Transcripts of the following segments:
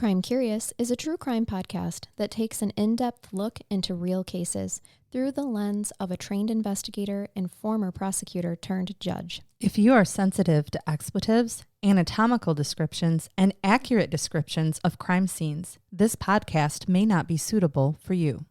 Crime Curious is a true crime podcast that takes an in-depth look into real cases through the lens of a trained investigator and former prosecutor turned judge. If you are sensitive to expletives, anatomical descriptions, and accurate descriptions of crime scenes, this podcast may not be suitable for you.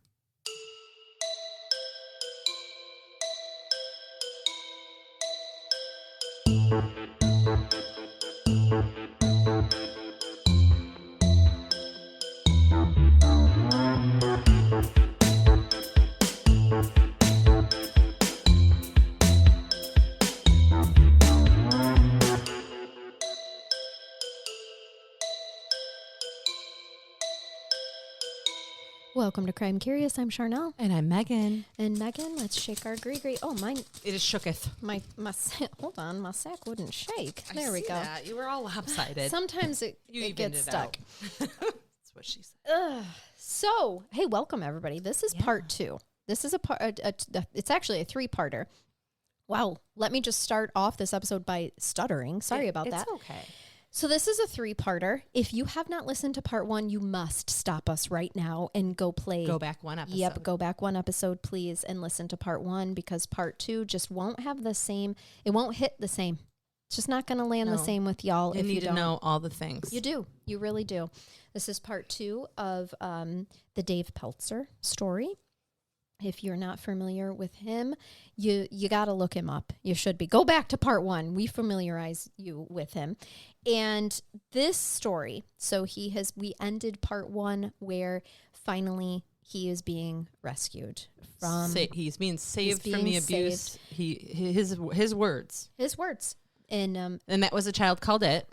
Welcome to Crime Curious. I'm Charnell. And I'm Megan. And Megan, let's shake our gree-gree. Oh, mine. It is shooketh. My hold on, my sack wouldn't shake. There we go. That. You were all lopsided. Sometimes it gets stuck. That's what she said. So, hey, welcome everybody. This is part 2. This is it's actually a 3-parter. Wow. Let me just start off this episode by stuttering. Sorry about that. It's okay. So this is a 3-parter. If you have not listened to part 1, you must stop us right now and go back one episode. Yep, go back one episode, please, and listen to part 1 because part 2 just won't have the same. It won't hit the same. It's just not going to land the same with y'all. You need to know all the things. You do. You really do. This is part 2 of the Dave Pelzer story. If you're not familiar with him, you got to look him up. You should be. Go back to part 1. We familiarize you with him. And this story, so we ended part 1 where finally he is being rescued from. He's being saved from the abuse. His words. His words. And that was A Child Called It.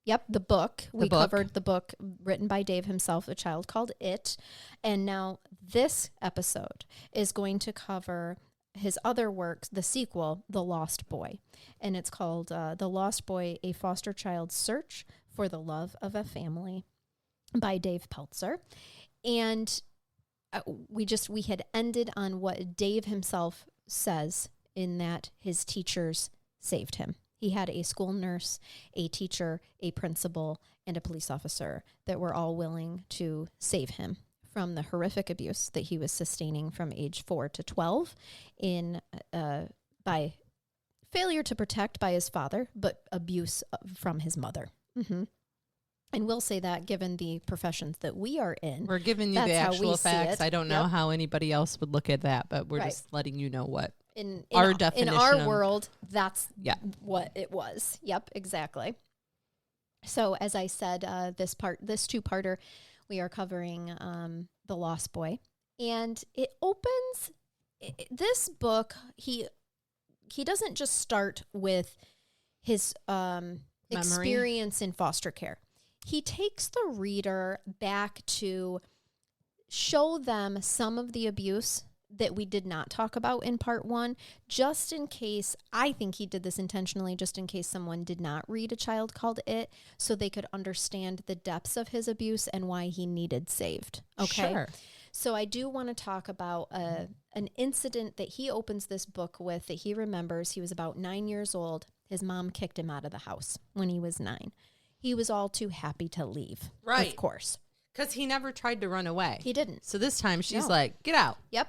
Yep, the book. We covered the book written by Dave himself, A Child Called It. And now this episode is going to cover his other works, the sequel, The Lost Boy. And it's called The Lost Boy, A Foster Child's Search for the Love of a Family by Dave Pelzer. And we had ended on what Dave himself says in that his teachers saved him. He had a school nurse, a teacher, a principal, and a police officer that were all willing to save him from the horrific abuse that he was sustaining from age 4 to 12 by failure to protect by his father, but abuse from his mother. Mm-hmm. And we'll say that given the professions that we are in. We're giving you the actual facts. I don't know how anybody else would look at that, but we're just letting you know what. In our definition. In our world, that's what it was. Yep, exactly. So as I said, this 2-parter, we are covering The Lost Boy. And it opens, this book, he doesn't just start with his experience in foster care. He takes the reader back to show them some of the abuse that we did not talk about in part 1, just in case. I think he did this intentionally, just in case someone did not read A Child Called It, so they could understand the depths of his abuse and why he needed saved. Okay. Sure. So I do want to talk about an incident that he opens this book with that he remembers. He was about 9 years old. His mom kicked him out of the house when he was 9. He was all too happy to leave. Right. Of course. Because he never tried to run away. He didn't. So this time she's like, get out. Yep.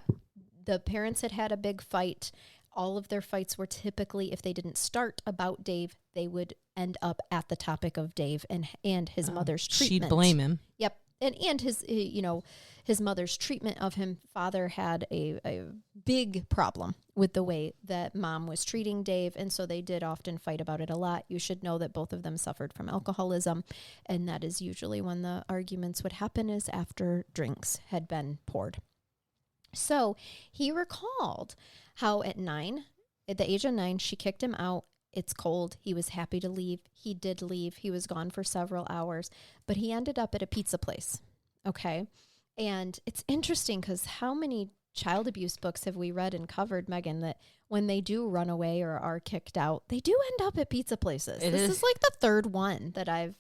The parents had a big fight. All of their fights were typically, if they didn't start about Dave, they would end up at the topic of Dave and his mother's treatment. She'd blame him. Yep. And his, his mother's treatment of him. Father had a big problem with the way that mom was treating Dave. And so they did often fight about it a lot. You should know that both of them suffered from alcoholism. And that is usually when the arguments would happen, is after drinks had been poured. So he recalled how at the age of 9, she kicked him out. It's cold. He was happy to leave. He did leave. He was gone for several hours, but he ended up at a pizza place. Okay. And it's interesting because how many child abuse books have we read and covered, Megan, that when they do run away or are kicked out, they do end up at pizza places. This is like the 3rd one that I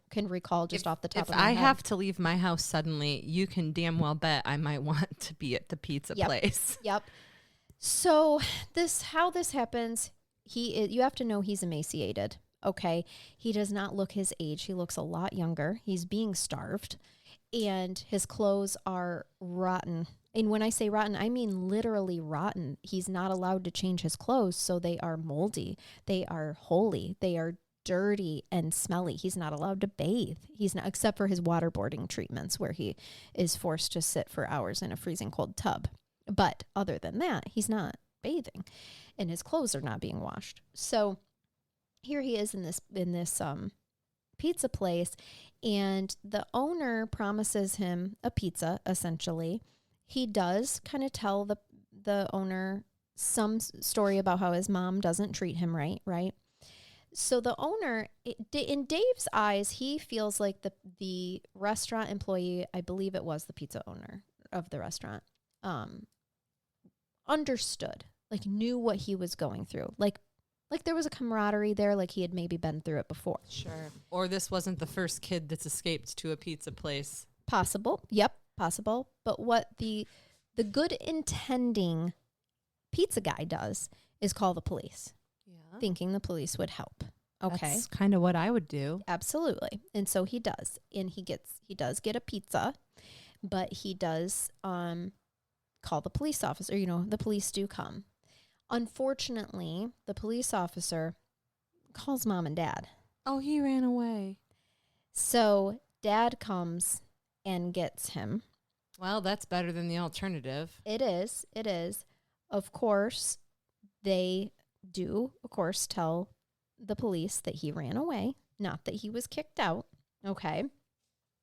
can recall just off the top of my head. If I have to leave my house suddenly, you can damn well bet I might want to be at the pizza place. Yep. So how this happens, you have to know he's emaciated. Okay. He does not look his age. He looks a lot younger. He's being starved and his clothes are rotten. And when I say rotten, I mean literally rotten. He's not allowed to change his clothes. So they are moldy. They are holey. They are dirty and smelly. He's not allowed to bathe. He's not, except for his waterboarding treatments where he is forced to sit for hours in a freezing cold tub. But other than that, he's not bathing and his clothes are not being washed. So here he is in this pizza place, and the owner promises him a pizza, essentially. He does kind of tell the owner some story about how his mom doesn't treat him right? So the owner, in Dave's eyes, he feels like the restaurant employee, I believe it was the pizza owner of the restaurant, understood, like knew what he was going through. Like there was a camaraderie there, like he had maybe been through it before. Sure. Or this wasn't the first kid that's escaped to a pizza place. Possible. Yep, possible. But what the good intending pizza guy does is call the police. Yeah. Thinking the police would help. Okay. That's kind of what I would do. Absolutely. And so he does. And he does get a pizza, but he does call the police officer. You know, the police do come. Unfortunately, the police officer calls mom and dad. Oh, he ran away. So dad comes and gets him. Well, that's better than the alternative. It is. It is. Of course, they do, of course, tell the police that he ran away, not that he was kicked out. Okay.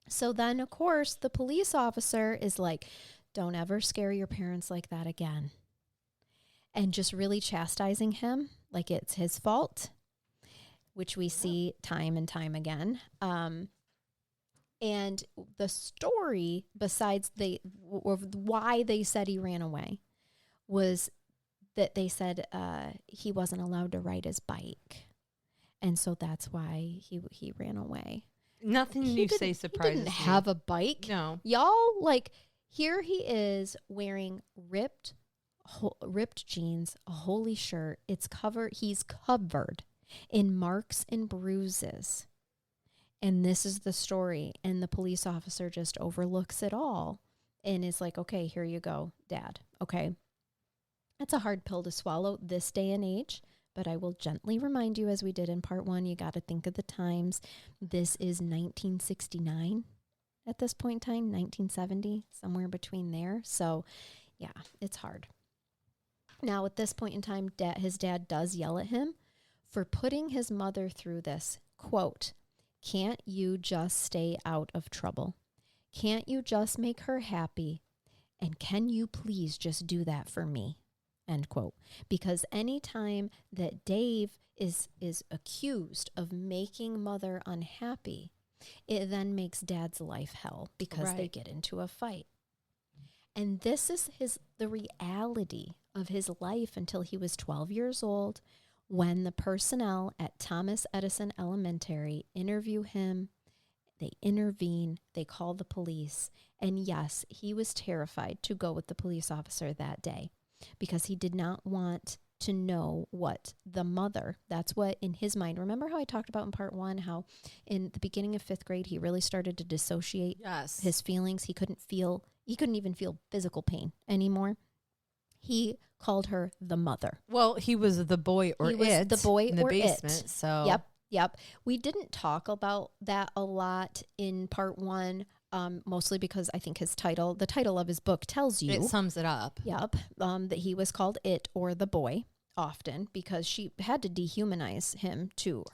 So then, of course, the police officer is like, don't ever scare your parents like that again. And just really chastising him like it's his fault, which we see time and time again. And the story, besides why they said he ran away, was that they said he wasn't allowed to ride his bike. And so that's why he ran away. Nothing you say surprises me. He didn't have a bike. No. Y'all, like, here he is wearing ripped jeans, a holey shirt. He's covered in marks and bruises. And this is the story. And the police officer just overlooks it all and is like, okay, here you go, Dad. Okay. That's a hard pill to swallow this day and age, but I will gently remind you, as we did in part 1, you got to think of the times. This is 1969 at this point in time, 1970, somewhere between there. So yeah, it's hard. Now, at this point in time, his dad does yell at him for putting his mother through this. Quote, "Can't you just stay out of trouble? Can't you just make her happy? And can you please just do that for me?" End quote. Because anytime that Dave is accused of making mother unhappy, it then makes dad's life hell because they get into a fight. And this is the reality of his life until he was 12 years old, when the personnel at Thomas Edison Elementary interview him. They intervene, they call the police, and yes, he was terrified to go with the police officer that day because he did not want to know what the mother, that's what in his mind, remember how I talked about in part 1, how in the beginning of 5th grade, he really started to dissociate his feelings. He couldn't even feel physical pain anymore. He called her the mother. Well, he was the boy or it the boy in the or basement. It. So Yep. We didn't talk about that a lot in part 1, mostly because I think the title of his book tells you. It sums it up. Yep. That he was called it or the boy often because she had to dehumanize him to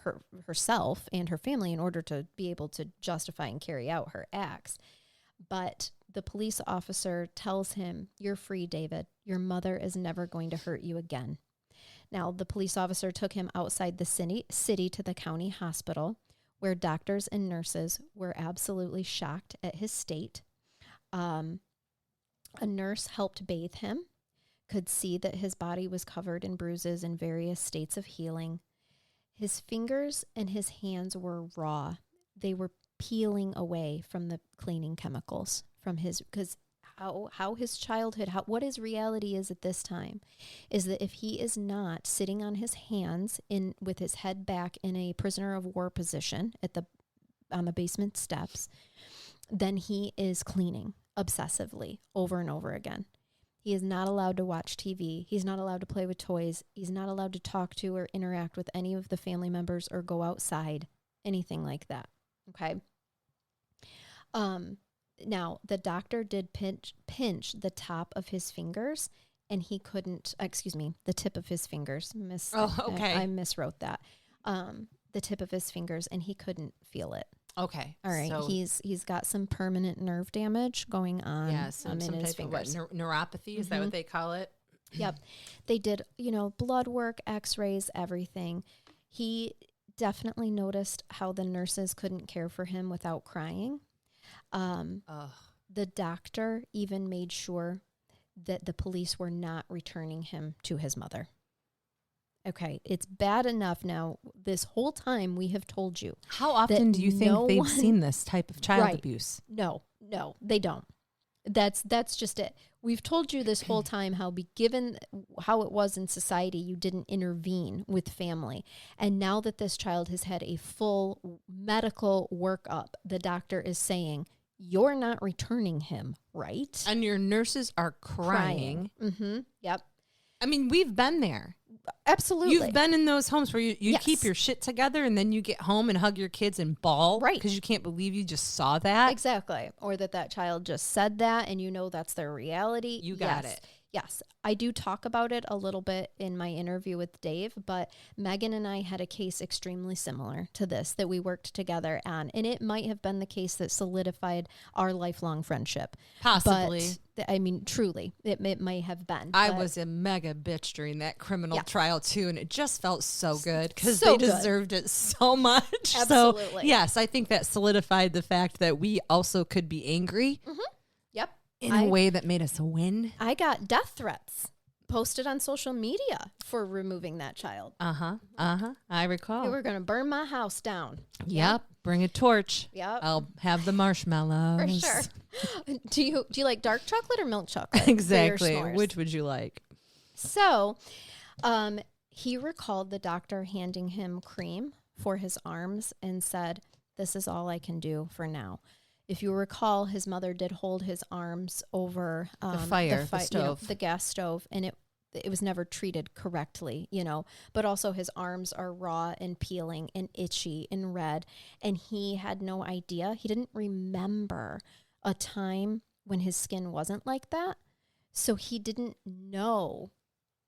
herself and her family in order to be able to justify and carry out her acts. But the police officer tells him, "You're free, David. Your mother is never going to hurt you again." Now, the police officer took him outside the city to the county hospital, where doctors and nurses were absolutely shocked at his state. A nurse helped bathe him, could see that his body was covered in bruises in various states of healing. His fingers and his hands were raw. They were peeling away from the cleaning chemicals from because how his childhood, what his reality is at this time, is that if he is not sitting on his hands with his head back in a prisoner of war position on the basement steps, then he is cleaning obsessively over and over again. He is not allowed to watch TV. He's not allowed to play with toys. He's not allowed to talk to or interact with any of the family members or go outside, anything like that. Okay. Now, the doctor did pinch the top of his fingers, and he couldn't, the tip of his fingers. I miswrote that. The tip of his fingers, and he couldn't feel it. Okay. All right. So he's got some permanent nerve damage going on in his fingers. Neuropathy, is that what they call it? Yep. They did, blood work, x-rays, everything. He definitely noticed how the nurses couldn't care for him without crying. The doctor even made sure that the police were not returning him to his mother. Okay, it's bad enough now. This whole time we have told you. How often do you think they've seen this type of child abuse? No, they don't. That's just it. We've told you this whole time given how it was in society, you didn't intervene with family. And now that this child has had a full medical workup, the doctor is saying, you're not returning him, right? And your nurses are crying. Mm-hmm. Yep. I mean, we've been there. Absolutely. You've been in those homes where you keep your shit together and then you get home and hug your kids and bawl. Right. Because you can't believe you just saw that. Exactly. Or that child just said that and that's their reality. You got it. Yes. I do talk about it a little bit in my interview with Dave, but Megan and I had a case extremely similar to this that we worked together on. And it might have been the case that solidified our lifelong friendship. Possibly. But, I mean, truly, it might have been. I was a mega bitch during that criminal trial, too, and it just felt so good because they deserved it so much. Absolutely. So, yes, I think that solidified the fact that we also could be angry. Mm-hmm. Yep. In a way that made us win. I got death threats posted on social media for removing that child. I recall. They were going to burn my house down. Yep. Bring a torch. Yep. I'll have the marshmallows. For sure. Do you like dark chocolate or milk chocolate? Exactly. Which would you like? So, he recalled the doctor handing him cream for his arms and said, "This is all I can do for now." If you recall, his mother did hold his arms over the stove, the gas stove, and it was never treated correctly, But also his arms are raw and peeling and itchy and red, and he had no idea. He didn't remember a time when his skin wasn't like that, so he didn't know.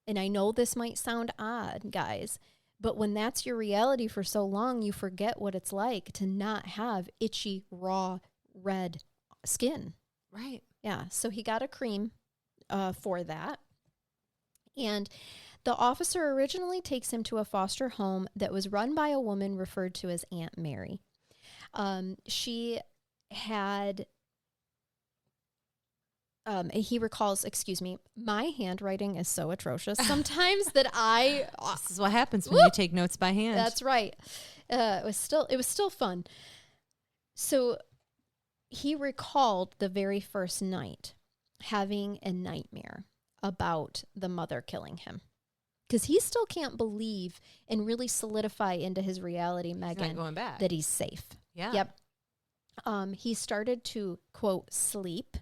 And I know this might sound odd, guys, but when that's your reality for so long, you forget what it's like to not have itchy, raw, red skin. Right. Yeah. So he got a cream for that. And the officer originally takes him to a foster home that was run by a woman referred to as Aunt Mary. She had, he recalls, my handwriting is so atrocious sometimes that this is what happens when you take notes by hand. That's right. It was still fun. So he recalled the very first night having a nightmare about the mother killing him. Because he still can't believe and really solidify into his reality, Megan, going back. That he's safe. Yeah. Yep. He started to, quote, sleep.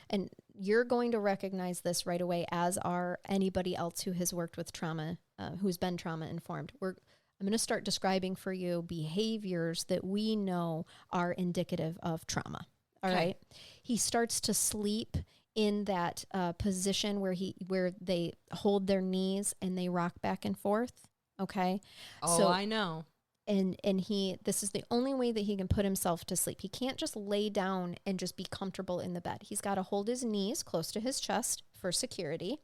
And you're going to recognize this right away, as are anybody else who has worked with trauma, who's been trauma informed. I'm going to start describing for you behaviors that we know are indicative of trauma. All right. He starts to sleep in that position where they hold their knees and they rock back and forth. Okay. Oh, so, I know. And this is the only way that he can put himself to sleep. He can't just lay down and just be comfortable in the bed. He's got to hold his knees close to his chest for security.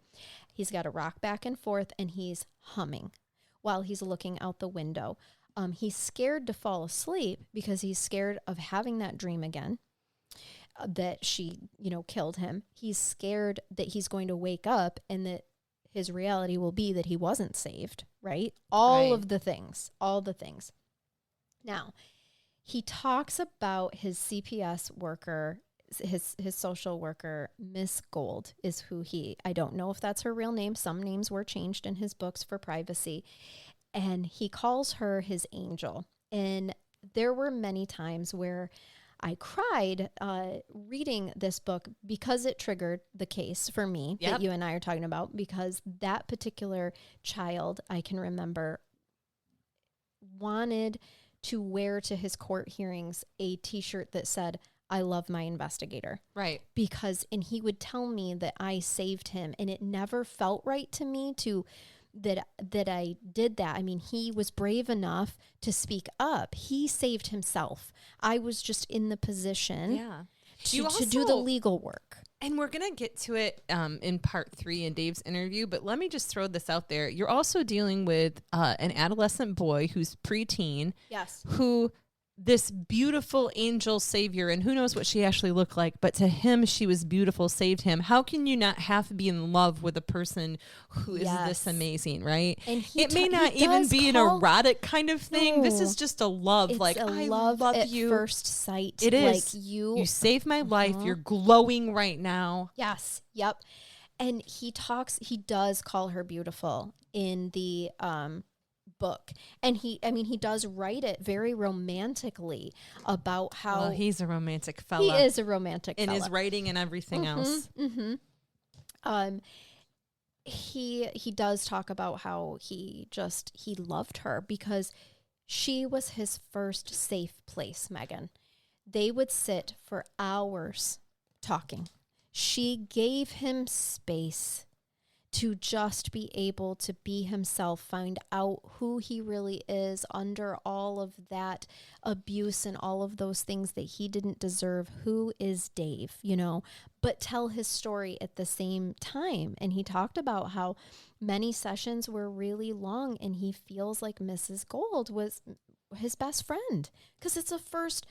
He's got to rock back and forth, and he's humming while he's looking out the window. He's scared to fall asleep because he's scared of having that dream again, that she, killed him. He's scared that he's going to wake up and that his reality will be that he wasn't saved, right? All the things. Now, he talks about his CPS worker his social worker, Miss Gold, is who I don't know if that's her real name. Some names were changed in his books for privacy. And he calls her his angel. And there were many times where I cried reading this book because it triggered the case for me that you and I are talking about, because that particular child, I can remember, wanted to wear to his court hearings a T-shirt that said, "I love my investigator." Right. And he would tell me that I saved him, and it never felt right to me that I did that. I mean, he was brave enough to speak up. He saved himself. I was just in the position to do the legal work. And we're going to get to it in part 3 in Dave's interview, but let me just throw this out there. You're also dealing with an adolescent boy who's preteen. Yes. Who this beautiful angel savior, and who knows what she actually looked like, but to him, she was beautiful, saved him. How can you not have to be in love with a person who is this amazing, right? And it may not even be an erotic kind of thing. No. This is just a love. It's like, I love at you. First sight. It is. Like you saved my life. You're glowing right now. Yes. Yep. And he does call her beautiful in the book, and he does write it very romantically about how... Well, he's a romantic fella. He is a romantic in fella. his writing and everything else. He does talk about how he loved her because she was his first safe place, Megan. They would sit for hours talking. She gave him space to just be able to be himself, find out who he really is under all of that abuse and all of those things that he didn't deserve. Who is Dave, but tell his story at the same time. And he talked about how many sessions were really long, and he feels like Mrs. Gold was his best friend because it's the first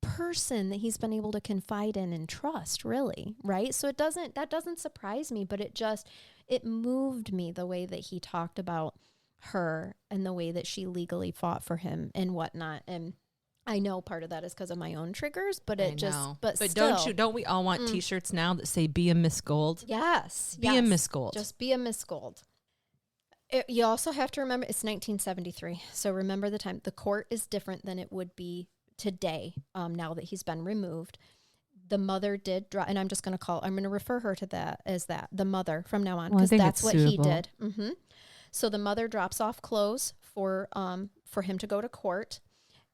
person that he's been able to confide in and trust, really, right? So that doesn't surprise me, but it moved me the way that he talked about her and the way that she legally fought for him and whatnot. And I know part of that is because of my own triggers, but still, don't we all want T-shirts now that say "Be a Miss Gold"? Yes, be a Miss Gold. Just be a Miss Gold. You also have to remember it's 1973, so remember the time. The court is different than it would be today, now that he's been removed. The mother did drop, and I'm going to refer her to that as the mother from now on, because that's what he did. So the mother drops off clothes for him to go to court.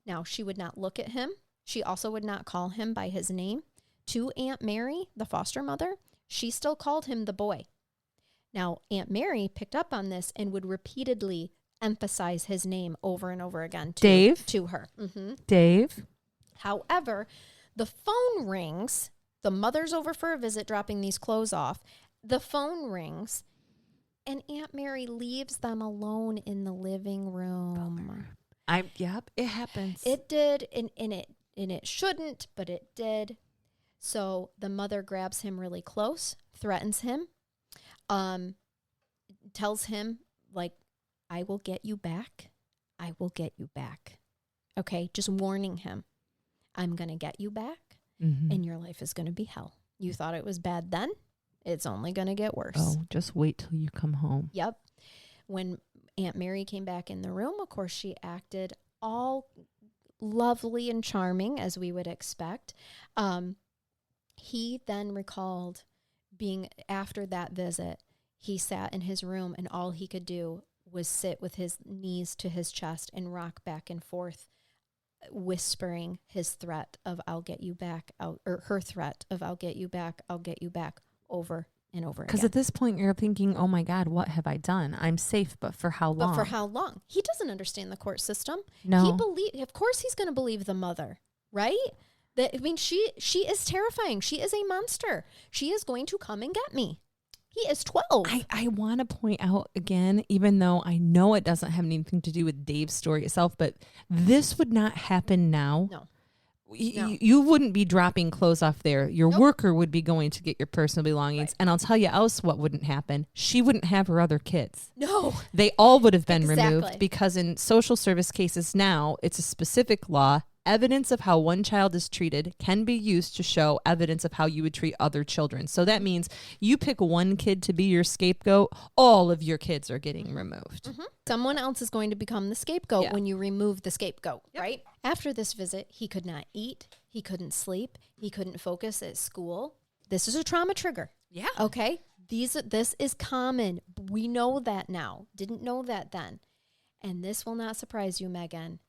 Now, she would not look at him. She also would not call him by his name. To Aunt Mary, the foster mother, she still called him the boy. Now, Aunt Mary picked up on this and would repeatedly emphasize his name over and over again to her. Dave. However, the phone rings. The mother's over for a visit, dropping these clothes off. The phone rings, and Aunt Mary leaves them alone in the living room. It happens. It did, and it shouldn't, but it did. So the mother grabs him really close, threatens him, tells him, like, "I will get you back. I will get you back." Okay, just warning him. I'm going to get you back, and your life is going to be hell. You thought it was bad then? It's only going to get worse. Oh, just wait till you come home. Yep. When Aunt Mary came back in the room, of course, she acted all lovely and charming, as we would expect. He then recalled being, after that visit, he sat in his room, and all he could do was sit with his knees to his chest and rock back and forth, whispering his threat of "I'll get you back," or her threat of "I'll get you back, I'll get you back," over and over again. Because at this point, you're thinking, "Oh my God, what have I done? I'm safe, but for how long?" But for how long? He doesn't understand the court system. No. Of course he's going to believe the mother, right? She is terrifying. She is a monster. She is going to come and get me. He is 12. I want to point out again, even though I know it doesn't have anything to do with Dave's story itself, but this would not happen now. No. You wouldn't be dropping clothes off there. Your worker would be going to get your personal belongings. Right. And I'll tell you else what wouldn't happen. She wouldn't have her other kids. No. They all would have been removed, because in social service cases now, it's a specific law. evidence of how one child is treated can be used to show evidence of how you would treat other children. So that means you pick one kid to be your scapegoat, all of your kids are getting removed. Mm-hmm. Someone else is going to become the scapegoat when you remove the scapegoat, right? After this visit, he could not eat. He couldn't sleep. He couldn't focus at school. This is a trauma trigger. Yeah. Okay. This is common. We know that now. Didn't know that then. And this will not surprise you, Megan.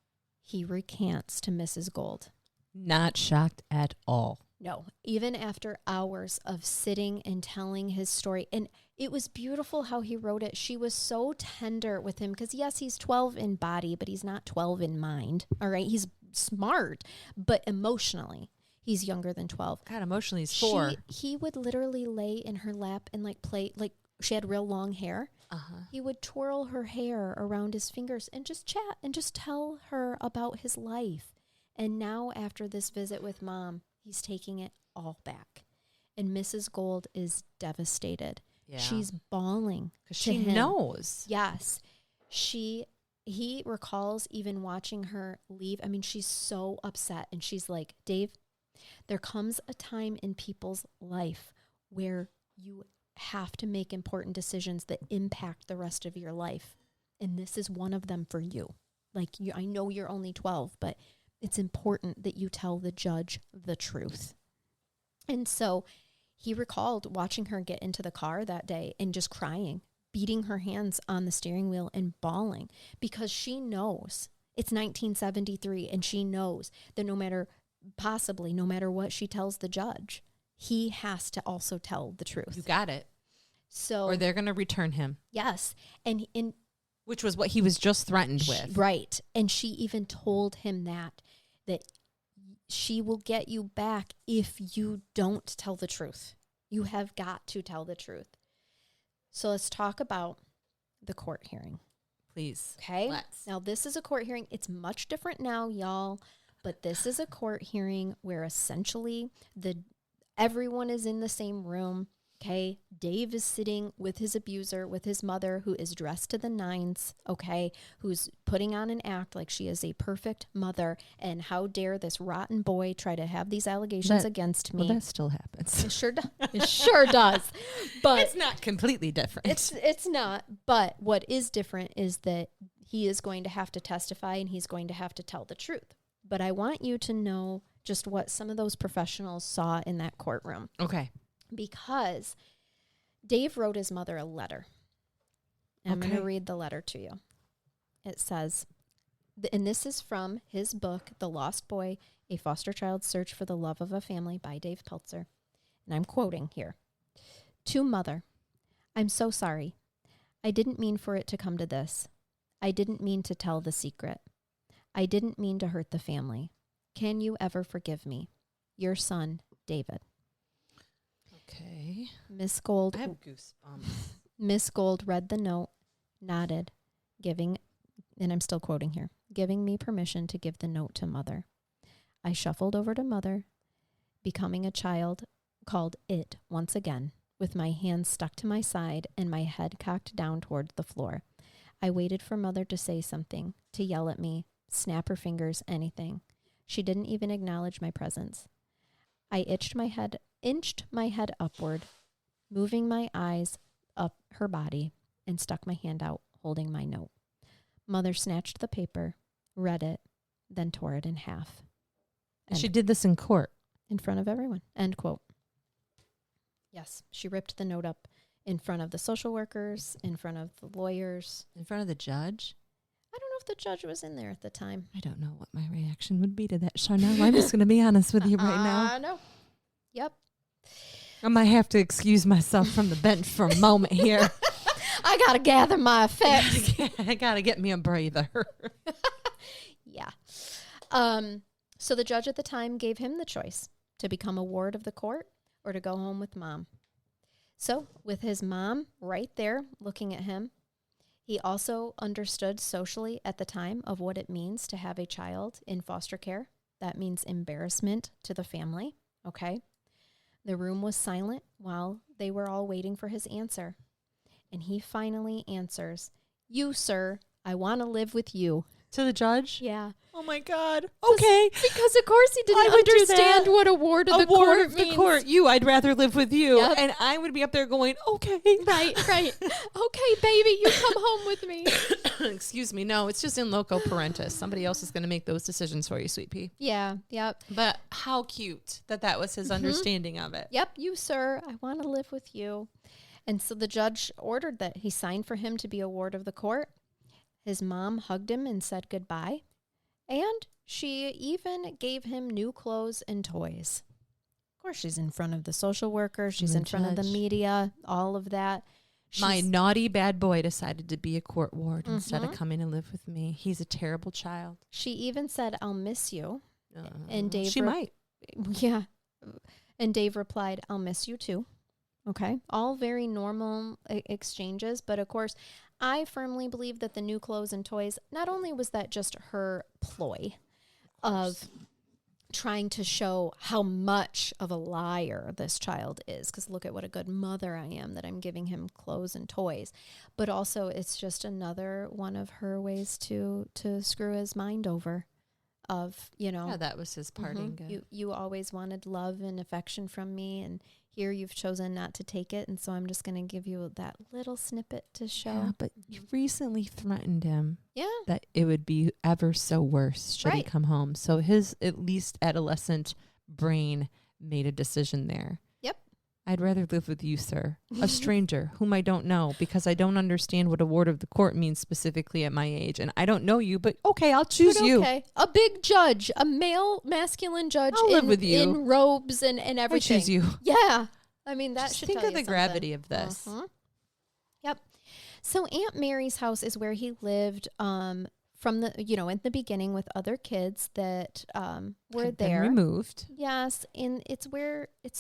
He recants to Mrs. Gold. Not shocked at all. No, even after hours of sitting and telling his story. And it was beautiful how he wrote it. She was so tender with him because, yes, he's 12 in body, but he's not 12 in mind. All right. He's smart, but emotionally, he's younger than 12. God, emotionally, he's 4. He would literally lay in her lap and play, she had real long hair. He would twirl her hair around his fingers and just chat and just tell her about his life. And now after this visit with Mom, he's taking it all back. And Mrs. Gold is devastated. Yeah. She's bawling. Because she knows. Yes. He recalls even watching her leave. I mean, she's so upset. And she's like, Dave, there comes a time in people's life where you have to make important decisions that impact the rest of your life. And this is one of them for you. I know you're only 12, but it's important that you tell the judge the truth. And so he recalled watching her get into the car that day and just crying, beating her hands on the steering wheel and bawling because she knows it's 1973 and she knows that no matter what she tells the judge, he has to also tell the truth. You got it. So, or they're going to return him. Yes. And which was what he was just threatened with. Right. And she even told him that she will get you back if you don't tell the truth. You have got to tell the truth. So let's talk about the court hearing. Please. Okay. Now this is a court hearing. It's much different now, y'all. But this is a court hearing where essentially everyone is in the same room. Okay, Dave is sitting with his abuser, with his mother, who is dressed to the nines, okay, who's putting on an act like she is a perfect mother. And how dare this rotten boy try to have these allegations against me? Well, that still happens. It sure does. It sure does. But it's not completely different. It's not. But what is different is that he is going to have to testify and he's going to have to tell the truth. But I want you to know just what some of those professionals saw in that courtroom. Okay. Because Dave wrote his mother a letter. And I'm going to read the letter to you. It says, and this is from his book, The Lost Boy, A Foster Child's Search for the Love of a Family by Dave Pelzer. And I'm quoting here. To Mother, I'm so sorry. I didn't mean for it to come to this. I didn't mean to tell the secret. I didn't mean to hurt the family. Can you ever forgive me? Your son, David. Okay. Miss Gold. I have goosebumps. Miss Gold read the note, nodded, and I'm still quoting here, giving me permission to give the note to Mother. I shuffled over to Mother, becoming a child called it once again, with my hands stuck to my side and my head cocked down toward the floor. I waited for Mother to say something, to yell at me, snap her fingers, anything. She didn't even acknowledge my presence. I inched my head upward, moving my eyes up her body, and stuck my hand out, holding my note. Mother snatched the paper, read it, then tore it in half. She did this in court. In front of everyone. End quote. Yes, she ripped the note up in front of the social workers, in front of the lawyers. In front of the judge? I don't know if the judge was in there at the time. I don't know what my reaction would be to that, Charnell. I'm just going to be honest with you right now. I know. Yep. I might have to excuse myself from the bench for a moment here. I got to gather my effects. I got to get me a breather. Yeah. So the judge at the time gave him the choice to become a ward of the court or to go home with Mom. So with his mom right there looking at him, he also understood socially at the time of what it means to have a child in foster care. That means embarrassment to the family, okay? The room was silent while they were all waiting for his answer. And he finally answers, "You, sir, I want to live with you." To the judge? Yeah. Oh my God. Okay. Because of course he didn't understand what a ward of the court means. The court. I'd rather live with you. Yep. And I would be up there going, okay. Right. Okay, baby, you come home with me. Excuse me. No, it's just in loco parentis. Somebody else is going to make those decisions for you, sweet pea. Yeah. Yep. But how cute that was his understanding of it. Yep. You, sir. I want to live with you. And so the judge ordered that he signed for him to be a ward of the court. His mom hugged him and said goodbye. And she even gave him new clothes and toys. Of course, she's in front of the social worker. She's in front of the media, all of that. My naughty bad boy decided to be a court ward instead of coming to live with me. He's a terrible child. She even said, I'll miss you. And Dave she might. Yeah. And Dave replied, I'll miss you too. Okay. All very normal exchanges. But of course, I firmly believe that the new clothes and toys, not only was that just her ploy of trying to show how much of a liar this child is, because look at what a good mother I am that I'm giving him clothes and toys, but also it's just another one of her ways to screw his mind over of, Yeah, that was his parting gift. You always wanted love and affection from me, and here you've chosen not to take it, and so I'm just going to give you that little snippet to show. Yeah, but you recently threatened him. Yeah. That it would be ever so worse should he come home. So his at least adolescent brain made a decision there. Yep. I'd rather live with you, sir. A stranger whom I don't know because I don't understand what a ward of the court means specifically at my age. And I don't know you, but okay, I'll choose you. Okay. A big judge, a masculine judge I'll live with you. In robes and everything. I choose you. Yeah. I mean, that Just should think tell of the you gravity of this. Yep. So Aunt Mary's house is where he lived from the, in the beginning with other kids that were Had there. been removed. Yes. And it's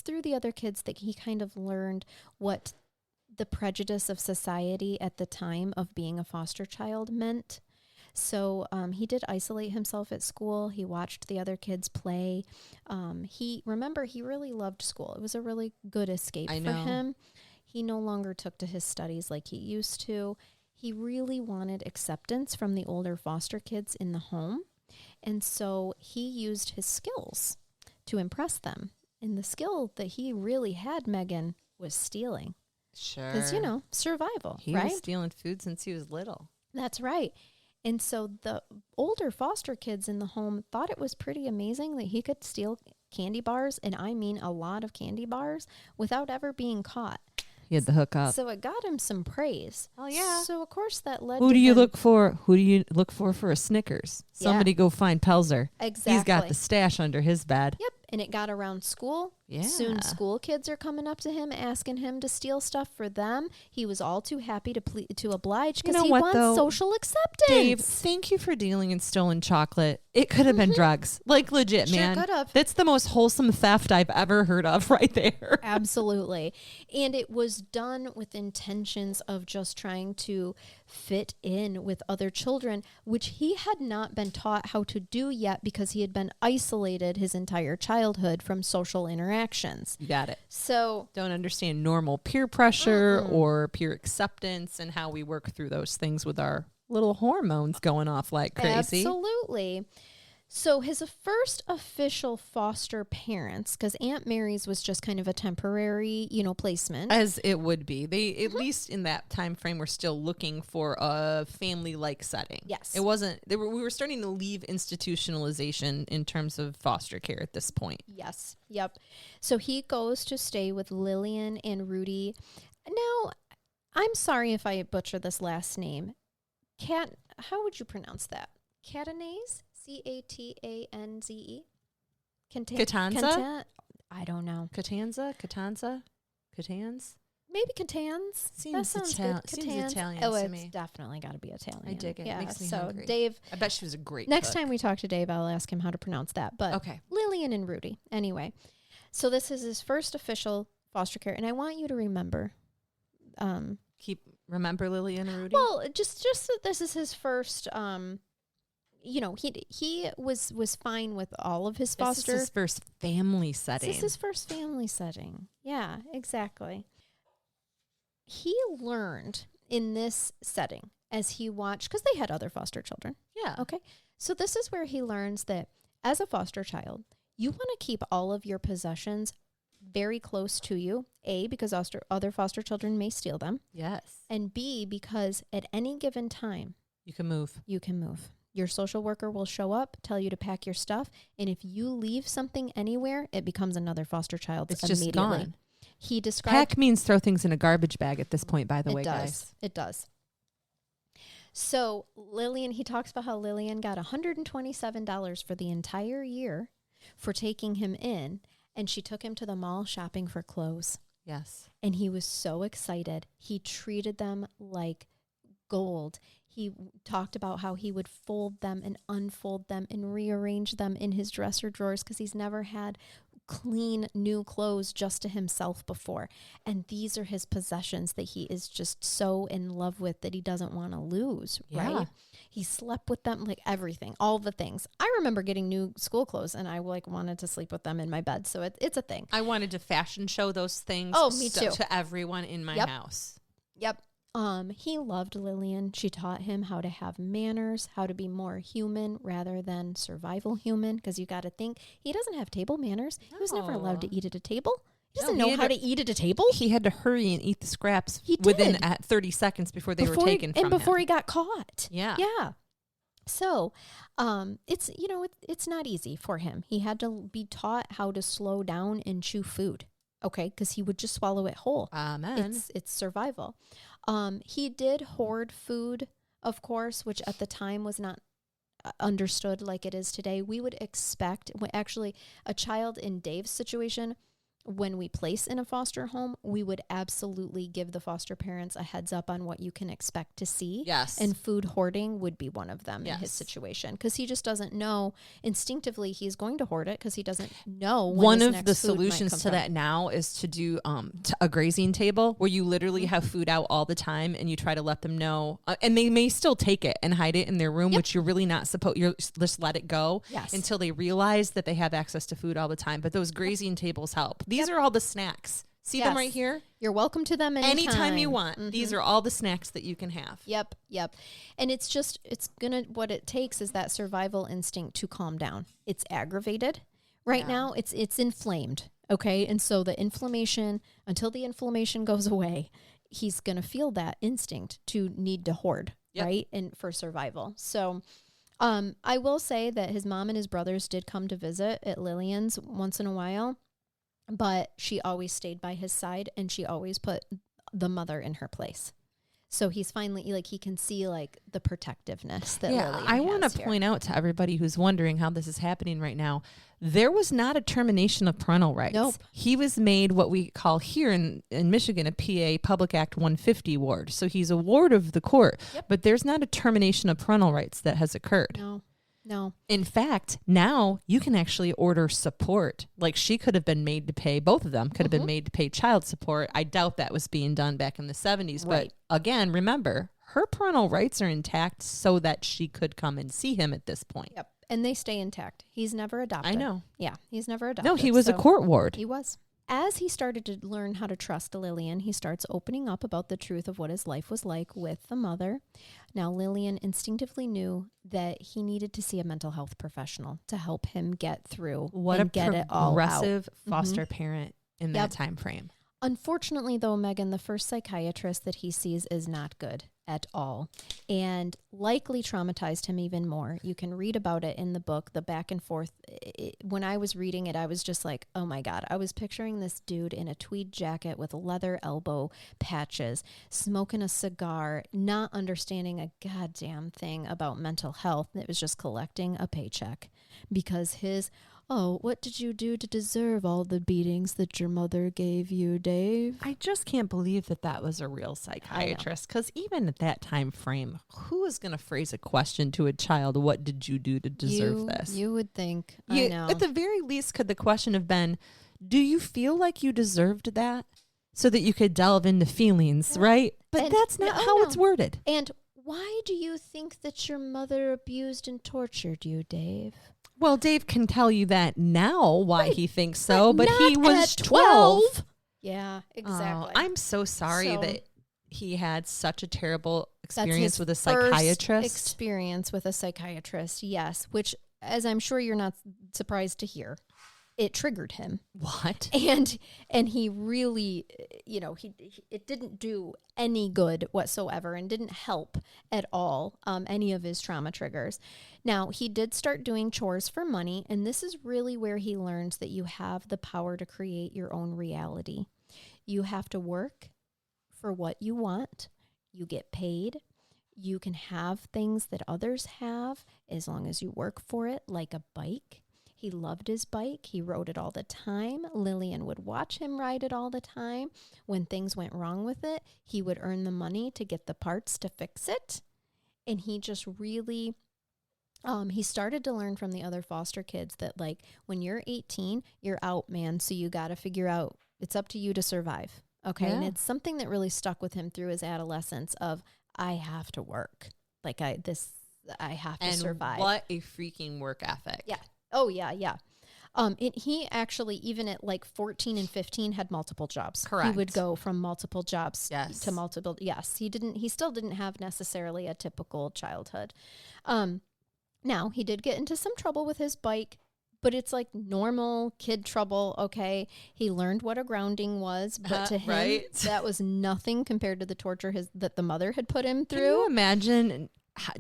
through the other kids that he kind of learned what the prejudice of society at the time of being a foster child meant. So he did isolate himself at school. He watched the other kids play. He really loved school. It was a really good escape for him. He no longer took to his studies like he used to. He really wanted acceptance from the older foster kids in the home. And so he used his skills to impress them. And the skill that he really had, Megan, was stealing. Sure. Because, survival, He was stealing food since he was little. That's right. And so the older foster kids in the home thought it was pretty amazing that he could steal candy bars, and I mean a lot of candy bars, without ever being caught. He had the hook up. So it got him some praise. Oh, yeah. So, of course, that led Who to do you him. look for? Who do you look for a Snickers? Somebody go find Pelzer. Exactly. He's got the stash under his bed. Yep. And it got around school. Yeah. Soon school kids are coming up to him, asking him to steal stuff for them. He was all too happy to oblige because he wants social acceptance. Dave, thank you for dealing in stolen chocolate. It could have been drugs. Like legit, man. Sure could have. That's the most wholesome theft I've ever heard of right there. Absolutely. And it was done with intentions of just trying to fit in with other children, which he had not been taught how to do yet because he had been isolated his entire childhood from social interactions. You got it. So don't understand normal peer pressure or peer acceptance and how we work through those things with our little hormones going off like crazy. Absolutely. So his first official foster parents, because Aunt Mary's was just kind of a temporary, placement. As it would be. They, at least in that time frame, were still looking for a family-like setting. Yes. It wasn't, we were starting to leave institutionalization in terms of foster care at this point. Yes. Yep. So he goes to stay with Lillian and Rudy. Now, I'm sorry if I butcher this last name. How would you pronounce that? Catanese? Catanze? Catanza? I don't know. Catanz? Maybe Catanz. That sounds good. Seems Italian to me. It's definitely got to be Italian. I dig it. Yeah. It makes me so hungry. Dave, I bet she was a great next cook. time we talk to Dave, I'll ask him how to pronounce that. But okay. Lillian and Rudy. Anyway, so this is his first official foster care, and I want you to remember. Remember Lillian and Rudy? Well, just that this is his first. He was fine with all of his foster. This is his first family setting. This is his first family setting. Yeah, exactly. He learned in this setting as he watched, because they had other foster children. Yeah. Okay. So this is where he learns that as a foster child, you want to keep all of your possessions very close to you. A, because other foster children may steal them. Yes. And B, because at any given time, you can move. You can move. Your social worker will show up, tell you to pack your stuff. And if you leave something anywhere, it becomes another foster child's immediately. Just gone. He described... Pack means throw things in a garbage bag at this point, by the way, guys. It does. So Lillian, he talks about how Lillian got $127 for the entire year for taking him in. And she took him to the mall shopping for clothes. Yes. And he was so excited. He treated them like gold. He talked about how he would fold them and unfold them and rearrange them in his dresser drawers because he's never had clean new clothes just to himself before. And these are his possessions that he is just so in love with that he doesn't want to lose, right? He slept with them, like everything, all the things. I remember getting new school clothes and I wanted to sleep with them in my bed. So it's a thing. I wanted to fashion show those things me too. To everyone in my house. Yep. He loved Lillian. She taught him how to have manners, how to be more human rather than survival human. Because you got to think, he doesn't have table manners. No. He was never allowed to eat at a table. He doesn't know how to eat at a table. He had to hurry and eat the scraps within 30 seconds before they were taken from him. And before he got caught. Yeah. Yeah. So, it's not easy for him. He had to be taught how to slow down and chew food. Okay, because he would just swallow it whole. Amen. It's survival. He did hoard food, of course, which at the time was not understood like it is today. We would expect, actually, a child in Dave's situation, when we place in a foster home, we would absolutely give the foster parents a heads up on what you can expect to see. Yes. And food hoarding would be one of them in his situation. Because he just doesn't know. Instinctively, he's going to hoard it because he doesn't know when one his of next the food might solutions come to from. that now is to do a grazing table where you literally have food out all the time and you try to let them know. And they may still take it and hide it in their room, which you're really not supposed. You're just let it go until they realize that they have access to food all the time. But those grazing tables help. These are all the snacks. See them right here? You're welcome to them anytime you want. Mm-hmm. These are all the snacks that you can have. Yep. And what it takes is that survival instinct to calm down. It's aggravated. Right now, it's inflamed. Okay. And so until the inflammation goes away, he's going to feel that instinct to need to hoard, right? And for survival. So I will say that his mom and his brothers did come to visit at Lillian's once in a while. But she always stayed by his side and she always put the mother in her place. So he's finally, he can see, the protectiveness that Lillian has. I want to point out to everybody who's wondering how this is happening right now, there was not a termination of parental rights. Nope. He was made what we call here in Michigan a PA Public Act 150 ward. So he's a ward of the court, but there's not a termination of parental rights that has occurred. No. In fact, now you can actually order support. She could have been made to pay, both of them could have been made to pay child support. I doubt that was being done back in the 70s. Right. But again, remember, her parental rights are intact so that she could come and see him at this point. Yep. And they stay intact. He's never adopted. I know. Yeah, he's never adopted. No, he was a court ward. He was. As he started to learn how to trust Lillian, he starts opening up about the truth of what his life was like with the mother. Now, Lillian instinctively knew that he needed to see a mental health professional to help him get through and get it all out. Progressive foster parent in that time frame. Unfortunately, though, Megan, the first psychiatrist that he sees is not good at all and likely traumatized him even more. You can read about it in the book, the back and forth. When I was reading it, I was just like, oh my God. I was picturing this dude in a tweed jacket with leather elbow patches, smoking a cigar, not understanding a goddamn thing about mental health. It was just collecting a paycheck because what did you do to deserve all the beatings that your mother gave you, Dave? I just can't believe that was a real psychiatrist, because even at that time frame, who is going to phrase a question to a child, what did you do to deserve this? You would think. I know. At the very least, could the question have been, do you feel like you deserved that? So that you could delve into feelings, right? But that's not how it's worded. And why do you think that your mother abused and tortured you, Dave? Well, Dave can tell you that now why he thinks so, but he was 12. Yeah, exactly. I'm so sorry that he had such a terrible experience with a psychiatrist. Experience with a psychiatrist, yes. Which, as I'm sure you're not surprised to hear, it triggered him. What? And he really, it didn't do any good whatsoever and didn't help at all any of his trauma triggers. Now, he did start doing chores for money, and this is really where he learns that you have the power to create your own reality. You have to work for what you want. You get paid. You can have things that others have as long as you work for it, like a bike. He loved his bike. He rode it all the time. Lillian would watch him ride it all the time. When things went wrong with it, he would earn the money to get the parts to fix it. And he just really, he started to learn from the other foster kids that, like, when you're 18, you're out, man. So you got to figure out, it's up to you to survive. Okay. Yeah. And it's something that really stuck with him through his adolescence of, I have to work. Like I have to survive. What a freaking work ethic. Yeah. Oh, yeah, yeah. He actually, even at like 14 and 15, had multiple jobs. Correct. He would go from multiple jobs yes. to multiple. Yes, he still didn't have necessarily a typical childhood. Now, he did get into some trouble with his bike, but it's like normal kid trouble, okay? He learned what a grounding was, but to him, right? That was nothing compared to the torture that the mother had put him through. Can you imagine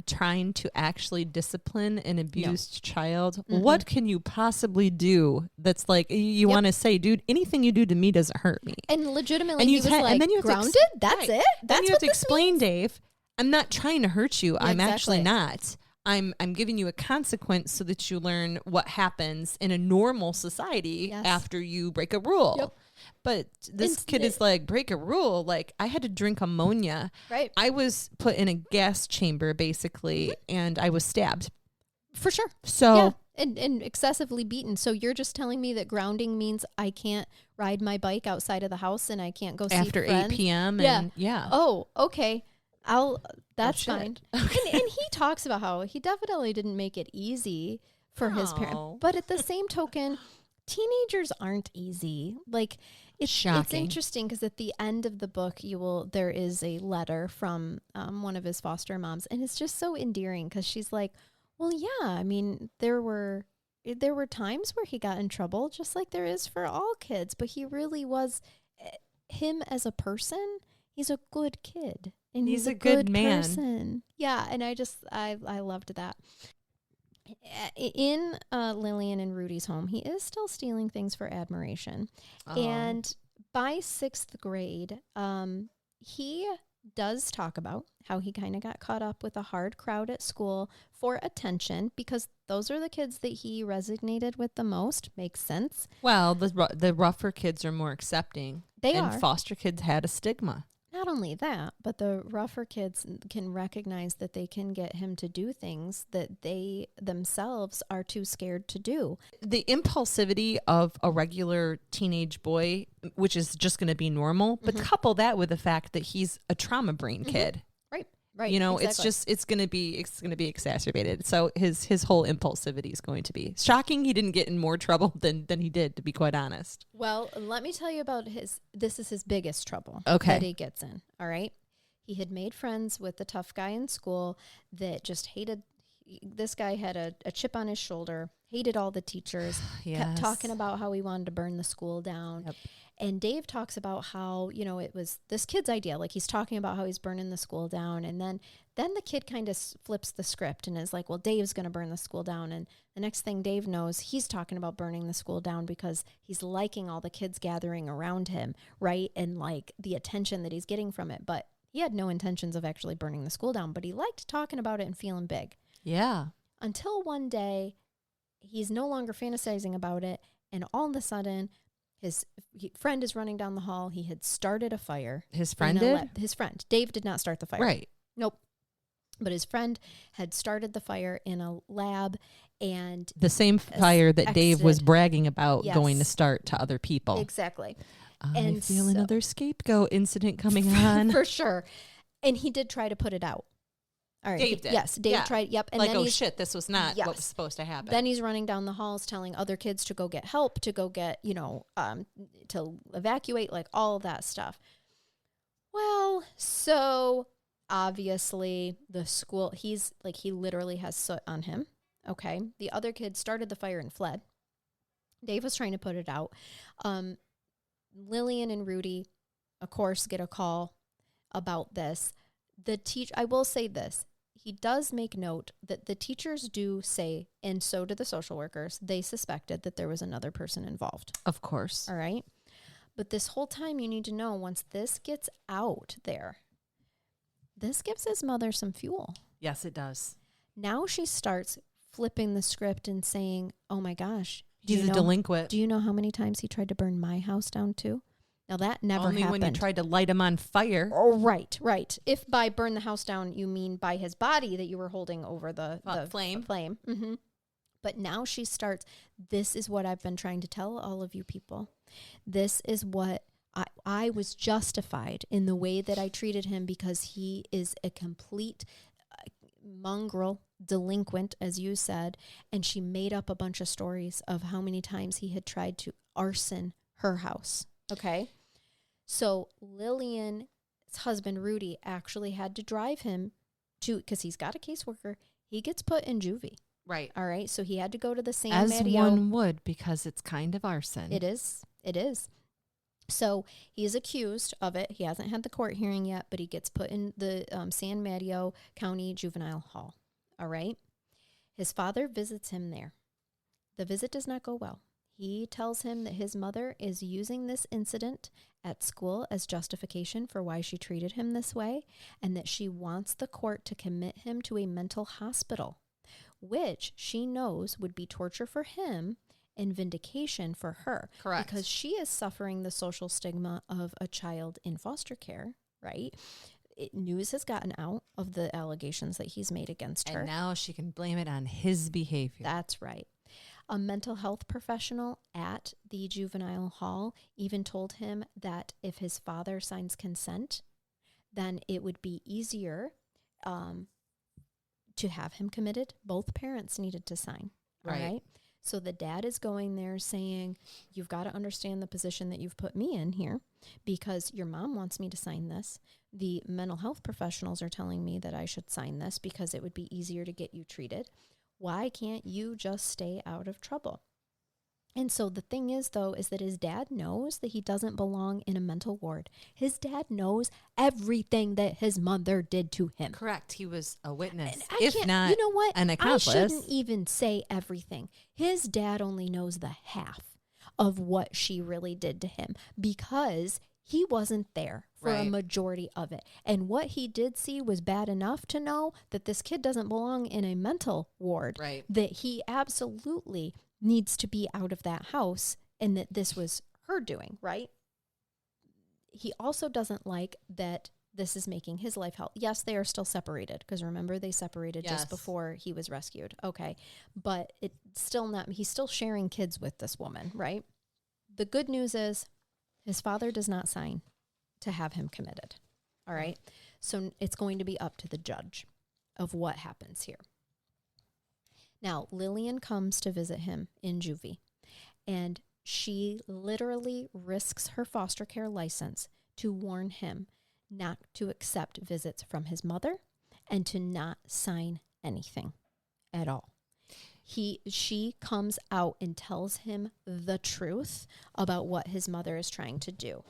trying to actually discipline an abused child? Mm-hmm. What can you possibly do that's like, you want to say, dude, anything you do to me doesn't hurt me. And legitimately, and he was like, and then you grounded? That's it? That's then you have to explain, means? Dave, I'm not trying to hurt you. Yeah, I'm actually not. I'm giving you a consequence so that you learn what happens in a normal society after you break a rule. Yep. But this kid is like, break a rule. Like, I had to drink ammonia. Right. I was put in a gas chamber, basically, and I was stabbed. For sure. So, and excessively beaten. So you're just telling me that grounding means I can't ride my bike outside of the house and I can't go see after friends? 8 p.m. Yeah. And yeah. Oh, okay. That's fine. Okay. And he talks about how he definitely didn't make it easy for his parents. But at the same token, teenagers aren't easy. Like, it's interesting because at the end of the book, there is a letter from one of his foster moms, and it's just so endearing because she's like, well, yeah, I mean, there were times where he got in trouble, just like there is for all kids, but he really was, him as a person, he's a good kid. And he's a good man. Person. Yeah, and I loved that. In Lillian and Rudy's home, he is still stealing things for admiration. Oh. And by 6th grade, he does talk about how he kind of got caught up with a hard crowd at school for attention because those are the kids that he resonated with the most. Makes sense. Well, the rougher kids are more accepting. And foster kids had a stigma. Not only that, but the rougher kids can recognize that they can get him to do things that they themselves are too scared to do. The impulsivity of a regular teenage boy, which is just going to be normal, but couple that with the fact that he's a trauma brain kid. Right. You know, exactly. it's going to be exacerbated. So his whole impulsivity is going to be shocking. He didn't get in more trouble than he did, to be quite honest. Well, let me tell you about this is his biggest trouble that he gets in. All right. He had made friends with the tough guy in school that just hated. This guy had a chip on his shoulder, hated all the teachers, kept talking about how he wanted to burn the school down. Yep. And Dave talks about how, it was this kid's idea. Like, he's talking about how he's burning the school down. And then the kid kind of flips the script and is like, well, Dave's going to burn the school down. And the next thing Dave knows, he's talking about burning the school down because he's liking all the kids gathering around him, right? And like the attention that he's getting from it. But he had no intentions of actually burning the school down, but he liked talking about it and feeling big. Yeah. Until one day, he's no longer fantasizing about it. And all of a sudden, his friend is running down the hall. He had started a fire. His friend did? His friend. Dave did not start the fire. Right. Nope. But his friend had started the fire in a lab, and the same fire that Dave was bragging about going to start to other people. Exactly. I feel another scapegoat incident coming on. For sure. And he did try to put it out. All right. Dave did. Yes, Dave tried. Yep. And like, oh shit, this was not what was supposed to happen. Then he's running down the halls telling other kids to go get help, to go get, to evacuate, like all of that stuff. Well, so Obviously, the school, he literally has soot on him. Okay. The other kid started the fire and fled. Dave was trying to put it out. Lillian and Rudy, of course, get a call about this. I will say this. He does make note that the teachers do say, and so do the social workers, they suspected that there was another person involved. Of course. All right. But this whole time, you need to know, once this gets out there, this gives his mother some fuel. Yes, it does. Now she starts flipping the script and saying, oh my gosh. He's a delinquent. Do you know how many times he tried to burn my house down too? Now that never happened. Only when you tried to light him on fire. Oh, right. If by burn the house down, you mean by his body that you were holding over the flame. Mm-hmm. But now she starts, this is what I've been trying to tell all of you people. This is what I was justified in the way that I treated him because he is a complete mongrel, delinquent, as you said. And she made up a bunch of stories of how many times he had tried to arson her house. Okay. So Lillian's husband, Rudy, actually had to drive him because he's got a caseworker. He gets put in juvie. Right. All right. So he had to go to the San As Mateo. one would, because it's kind of arson. It is. So he's accused of it. He hasn't had the court hearing yet, but he gets put in the San Mateo County Juvenile Hall. All right. His father visits him there. The visit does not go well. He tells him that his mother is using this incident at school as justification for why she treated him this way, and that she wants the court to commit him to a mental hospital, which she knows would be torture for him and vindication for her. Correct. Because she is suffering the social stigma of a child in foster care, right? News has gotten out of the allegations that he's made against her. And now she can blame it on his behavior. That's right. A mental health professional at the juvenile hall even told him that if his father signs consent, then it would be easier to have him committed. Both parents needed to sign. Right. All right. So the dad is going there saying, you've got to understand the position that you've put me in here because your mom wants me to sign this. The mental health professionals are telling me that I should sign this because it would be easier to get you treated. Why can't you just stay out of trouble? And so the thing is, though, is that his dad knows that he doesn't belong in a mental ward. His dad knows everything that his mother did to him. Correct. He was a witness, if not, you know what? an accomplice. I shouldn't even say everything. His dad only knows the half of what she really did to him because he wasn't there for a majority of it. And what he did see was bad enough to know that this kid doesn't belong in a mental ward, that he absolutely needs to be out of that house and that this was her doing, right? He also doesn't like that this is making his life hell. Yes, they are still separated because remember they separated just before he was rescued. Okay. But it's still not, he's still sharing kids with this woman, right? The good news is his father does not sign to have him committed. All right. So it's going to be up to the judge of what happens here. Now, Lillian comes to visit him in juvie, and she literally risks her foster care license to warn him not to accept visits from his mother and to not sign anything at all. She comes out and tells him the truth about what his mother is trying to do.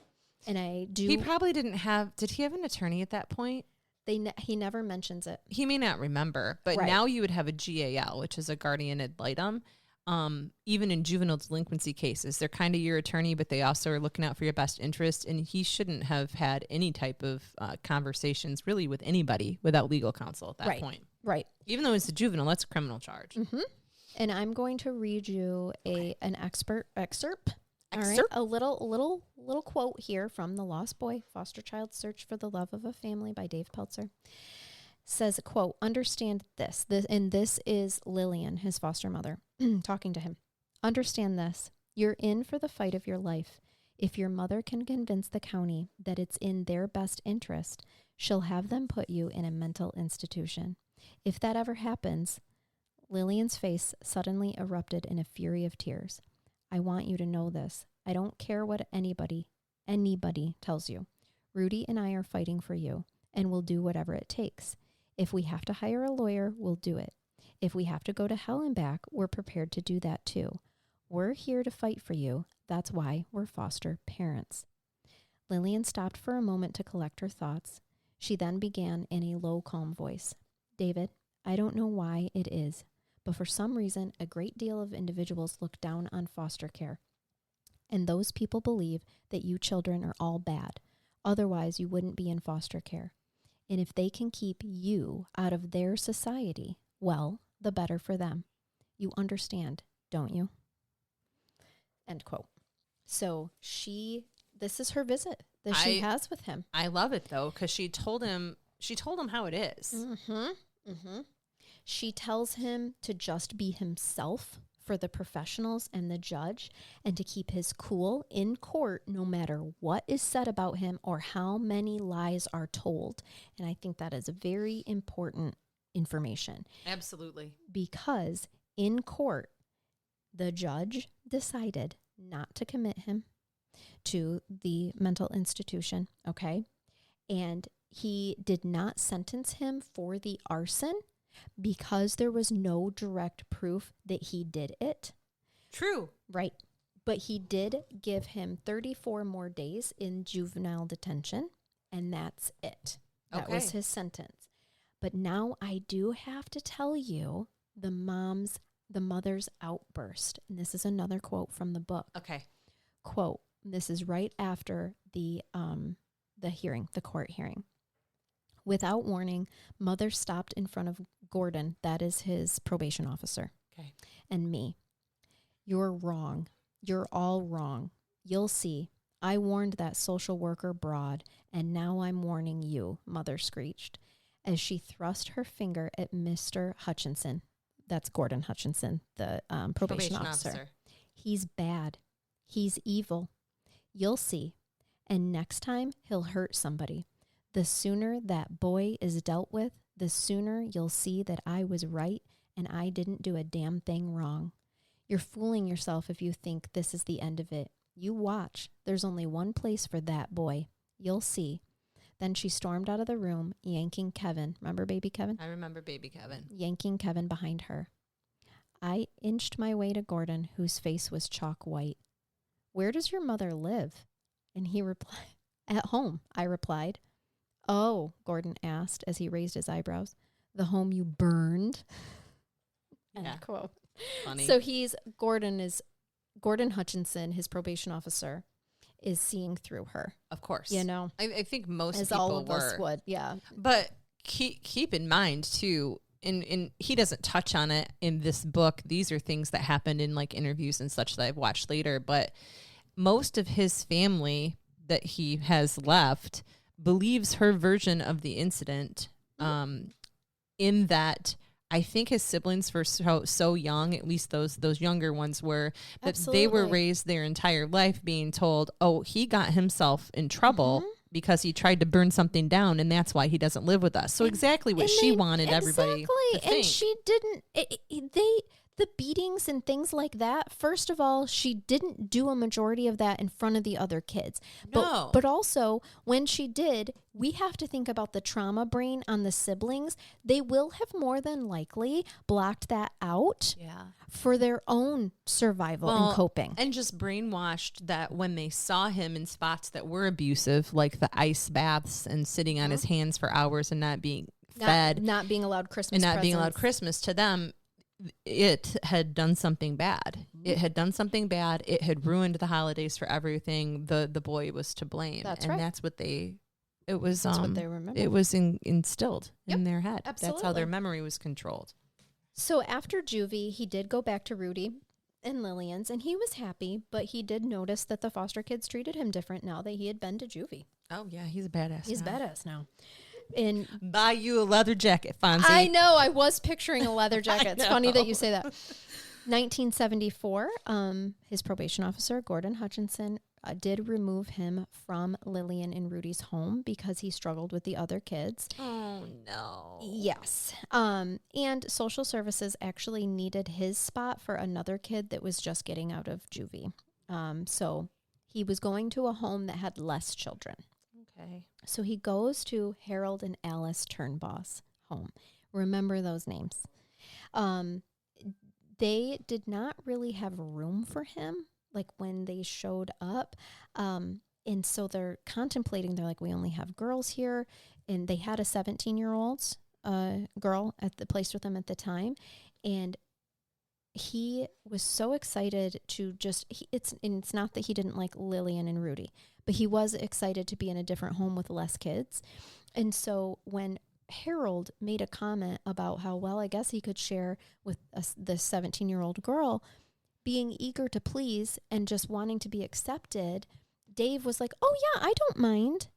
And He probably did he have an attorney at that point? He never mentions it. He may not remember, but now you would have a GAL, which is a guardian ad litem. Even in juvenile delinquency cases, they're kind of your attorney, but they also are looking out for your best interest. And he shouldn't have had any type of conversations really with anybody without legal counsel at that point. Right. Even though it's a juvenile, that's a criminal charge. Mm-hmm. And I'm going to read you an excerpt. All right, a little quote here from The Lost Boy, Foster Child Search for the Love of a Family by Dave Pelzer. Says, quote, understand this, and this is Lillian, his foster mother, talking to him. Understand this. You're in for the fight of your life. If your mother can convince the county that it's in their best interest, she'll have them put you in a mental institution. If that ever happens, Lillian's face suddenly erupted in a fury of tears. I want you to know this. I don't care what anybody tells you. Rudy and I are fighting for you. and we'll do whatever it takes. If we have to hire a lawyer, we'll do it. If we have to go to hell and back, we're prepared to do that too. We're here to fight for you. That's why we're foster parents. Lillian stopped for a moment to collect her thoughts. She then began in a low, calm voice. David, I don't know why it is, but for some reason, a great deal of individuals look down on foster care. And those people believe that you children are all bad. Otherwise, you wouldn't be in foster care. And if they can keep you out of their society, well, the better for them. You understand, don't you? End quote. So this is her visit that she has with him. I love it though, because she told him how it is. She tells him to just be himself for the professionals and the judge, and to keep his cool in court no matter what is said about him or how many lies are told. And I think that is very important information. Absolutely. Because in court, the judge decided not to commit him to the mental institution, okay? And he did not sentence him for the arson because there was no direct proof that he did it. True. Right. But he did give him 34 more days in juvenile detention, and that's it. That was his sentence. But now I do have to tell you the mother's outburst. And this is another quote from the book. Okay. Quote, this is right after the hearing, the court hearing. Without warning, mother stopped in front of Gordon, that is his probation officer, and me. You're wrong. You're all wrong. You'll see. I warned that social worker broad, and now I'm warning you, mother screeched, as she thrust her finger at Mr. Hutchinson. That's Gordon Hutchinson, the probation officer. He's bad. He's evil. You'll see. And next time, he'll hurt somebody. The sooner that boy is dealt with, the sooner you'll see that I was right and I didn't do a damn thing wrong. You're fooling yourself if you think this is the end of it. You watch. There's only one place for that boy. You'll see. Then she stormed out of the room, yanking Kevin. Remember baby Kevin? I remember baby Kevin. Yanking Kevin behind her. I inched my way to Gordon, whose face was chalk white. Where does your mother live? And he replied, at home, I replied. Oh, Gordon asked as he raised his eyebrows. The home you burned? Yeah. End quote. Funny. So Gordon Hutchinson, his probation officer, is seeing through her. Of course. You know? I think most as people all of were. us would, yeah. But keep in mind, too, and he doesn't touch on it in this book. These are things that happened in like interviews and such that I've watched later. But most of his family that he has left believes her version of the incident, in that I think his siblings were so young, at least those younger ones were, that Absolutely. they were raised their entire life being told, oh, he got himself in trouble because he tried to burn something down, and that's why he doesn't live with us. So exactly what she wanted everybody to think. And she didn't, the beatings and things like that, first of all, she didn't do a majority of that in front of the other kids. No. But also, when she did, we have to think about the trauma brain on the siblings. They will have more than likely blocked that out for their own survival and coping. And just brainwashed that when they saw him in spots that were abusive, like the ice baths and sitting on his hands for hours and not being fed. Not being allowed Christmas and not presents. being allowed Christmas, to them, it had done something bad. It had done something bad. It had ruined the holidays for everything. The boy was to blame. That's and right. That's what they remember. It was instilled in their head. Absolutely. That's how their memory was controlled. So after juvie, he did go back to Rudy and Lillian's, and he was happy, but he did notice that the foster kids treated him different now that he had been to juvie. Oh, yeah, he's a badass. He's badass now. And buy you a leather jacket, Fonzie. I know. I was picturing a leather jacket. It's funny that you say that. 1974, his probation officer, Gordon Hutchinson, did remove him from Lillian and Rudy's home because he struggled with the other kids. Oh, no. Yes. And social services actually needed his spot for another kid that was just getting out of juvie. So he was going to a home that had less children. Okay. So he goes to Harold and Alice Turnbaugh's home. Remember those names. They did not really have room for him, like when they showed up. And so they're contemplating, they're like, we only have girls here. And they had a 17-year-old girl at the place with them at the time. And he was so excited to it's not that he didn't like Lillian and Rudy, but he was excited to be in a different home with less kids. And so when Harold made a comment about how, well, I guess he could share with this 17-year-old girl, being eager to please and just wanting to be accepted, Dave was like, oh, yeah, I don't mind.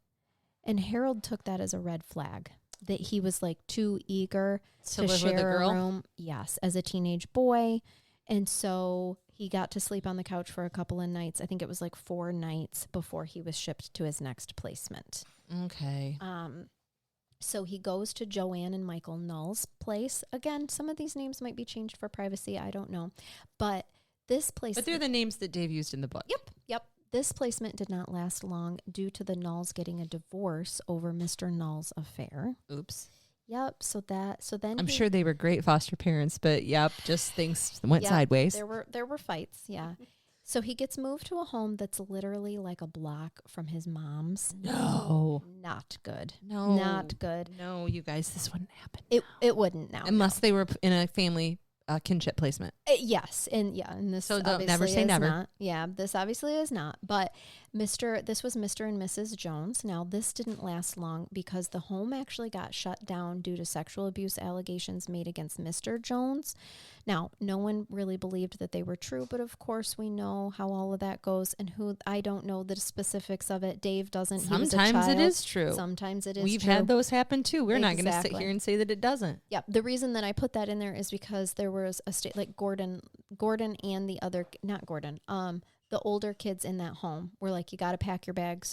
And Harold took that as a red flag, that he was like too eager to share a room. Yes, as a teenage boy. And so he got to sleep on the couch for a couple of nights. I think it was like 4 nights before he was shipped to his next placement. Okay. So he goes to Joanne and Michael Null's place. Again, some of these names might be changed for privacy. I don't know. But this place... But they're the names that Dave used in the book. Yep. This placement did not last long due to the Nulls getting a divorce over Mr. Null's affair. Oops. Yep. So then I'm sure they were great foster parents, but just things went sideways. There were fights. Yeah. So he gets moved to a home that's literally like a block from his mom's. No. Not good. No. Not good. No, you guys, this wouldn't happen. It wouldn't now. Unless they were in a family kinship placement. Yes. And this so don't never say never. Not. Yeah, this obviously is not. But this was Mr. and Mrs. Jones. Now, this didn't last long because the home actually got shut down due to sexual abuse allegations made against Mr. Jones. Now, no one really believed that they were true, but of course we know how all of that goes, and I don't know the specifics of it. Dave doesn't. Sometimes it is true. Sometimes it is We've true. had those happen too. We're not going to sit here and say that it doesn't. Yeah. The reason that I put that in there is because there was a state like Gordon and the other, not Gordon, the older kids in that home were like, you got to pack your bag,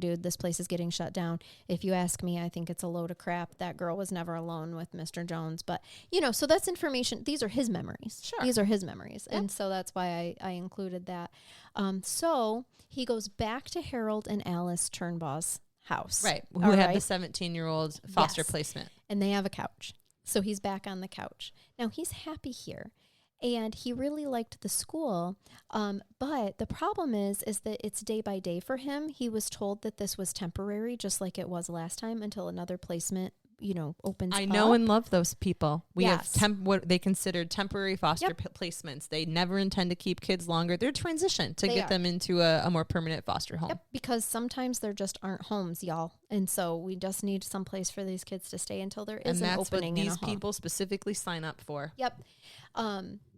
dude. This place is getting shut down. If you ask me, I think it's a load of crap. That girl was never alone with Mr. Jones. But, so that's information. These are his memories. Sure. These are his memories. Yeah. And so that's why I included that. So he goes back to Harold and Alice Turnbaugh's house. Right. Who had the 17-year-old foster placement. And they have a couch. So he's back on the couch. Now, he's happy here. And he really liked the school. But the problem is that it's day by day for him. He was told that this was temporary, just like it was last time, until another placement, opens up. I know and love those people. We Yes. have what they considered temporary foster placements. They never intend to keep kids longer. They're transition to get them into a more permanent foster home. Yep, because sometimes there just aren't homes, y'all. And so we just need some place for these kids to stay until there is an opening in a home. And that's what these people specifically sign up for. Yep.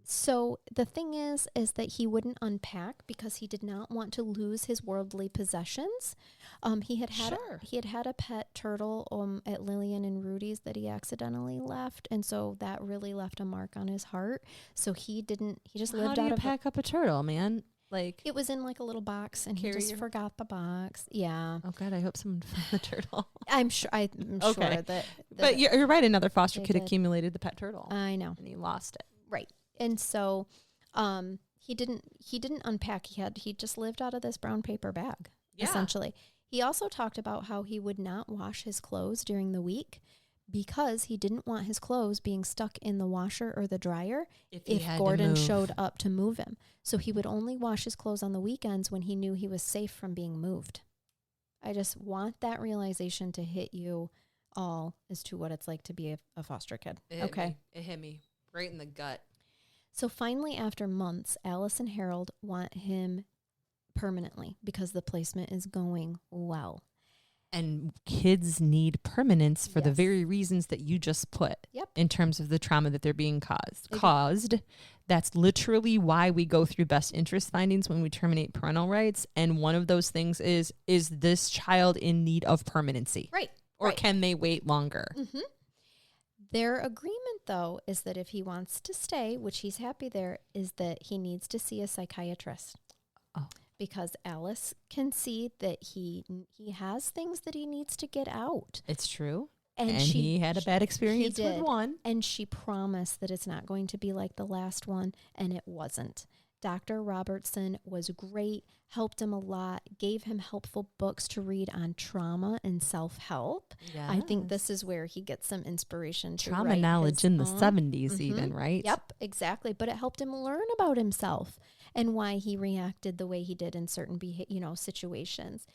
So the thing is that he wouldn't unpack because he did not want to lose his worldly possessions. He had a pet turtle at Lillian and Rudy's that he accidentally left, and so that really left a mark on his heart. So he just lived out of it. How do you pack up a turtle, man? Like, it was in like a little box, and he just forgot the box. Yeah. Oh God, I hope someone found the turtle. I'm sure that. But you're right. Another foster kid accumulated the pet turtle. I know, and he lost it. Right. And so he didn't unpack. He just lived out of this brown paper bag, essentially. He also talked about how he would not wash his clothes during the week because he didn't want his clothes being stuck in the washer or the dryer if Gordon showed up to move him. So he would only wash his clothes on the weekends when he knew he was safe from being moved. I just want that realization to hit you all as to what it's like to be a foster kid. It hit me right in the gut. So finally, after months, Alice and Harold want him permanently because the placement is going well. And kids need permanence for the very reasons that you just put in terms of the trauma that they're being caused. That's literally why we go through best interest findings when we terminate parental rights. And one of those things is this child in need of permanency? Right. Or can they wait longer? Mm-hmm. Their agreement, though, is that if he wants to stay, which he's happy there, is that he needs to see a psychiatrist. Oh. Because Alice can see that he has things that he needs to get out. It's true. And he had a bad experience with one. And she promised that it's not going to be like the last one, and it wasn't. Dr. Robertson was great, helped him a lot, gave him helpful books to read on trauma and self-help. Yes. I think this is where he gets some inspiration to trauma write knowledge in the own. 70s even, right? Yep, exactly. But it helped him learn about himself and why he reacted the way he did in certain situations.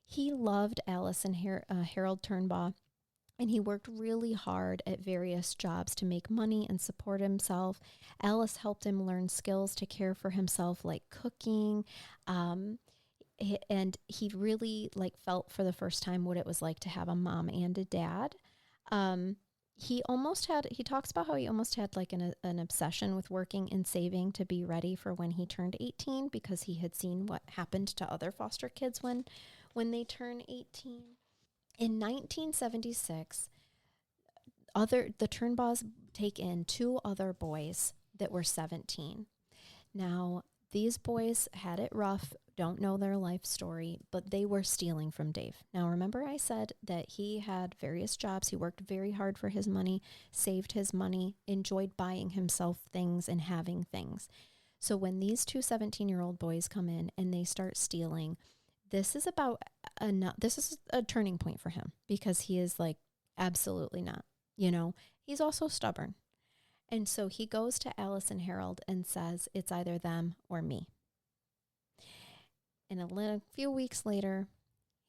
He loved Alice and Harold Turnbaugh, and he worked really hard at various jobs to make money and support himself. Alice helped him learn skills to care for himself, like cooking. And he really felt for the first time what it was like to have a mom and a dad. He talks about how he almost had an obsession with working and saving to be ready for when he turned 18, because he had seen what happened to other foster kids when they turn 18. In 1976, the Turnbaughs take in 2 other boys that were 17. Now, these boys had it rough, don't know their life story, but they were stealing from Dave. Now, remember I said that he had various jobs. He worked very hard for his money, saved his money, enjoyed buying himself things and having things. So when these 2 17-year-old boys come in and they start stealing, this is a turning point for him, because he is absolutely not, he's also stubborn. And so he goes to Alice and Harold and says, it's either them or me. And a few weeks later,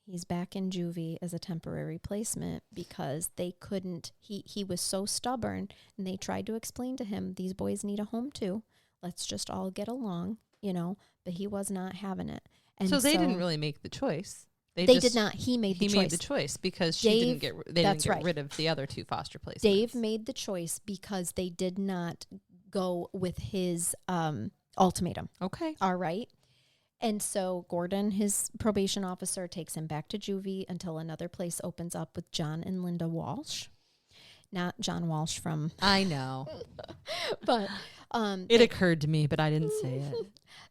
he's back in juvie as a temporary placement, because they couldn't, he was so stubborn, and they tried to explain to him, these boys need a home too. Let's just all get along, but he was not having it. And so they didn't really make the choice. They did not. He made the choice. He made the choice because they didn't get rid of the other 2 foster placements. Dave made the choice because they did not go with his ultimatum. Okay. All right. And so Gordon, his probation officer, takes him back to juvie until another place opens up with John and Linda Walsh. Not John Walsh from... I know. But... it occurred to me, but I didn't say it.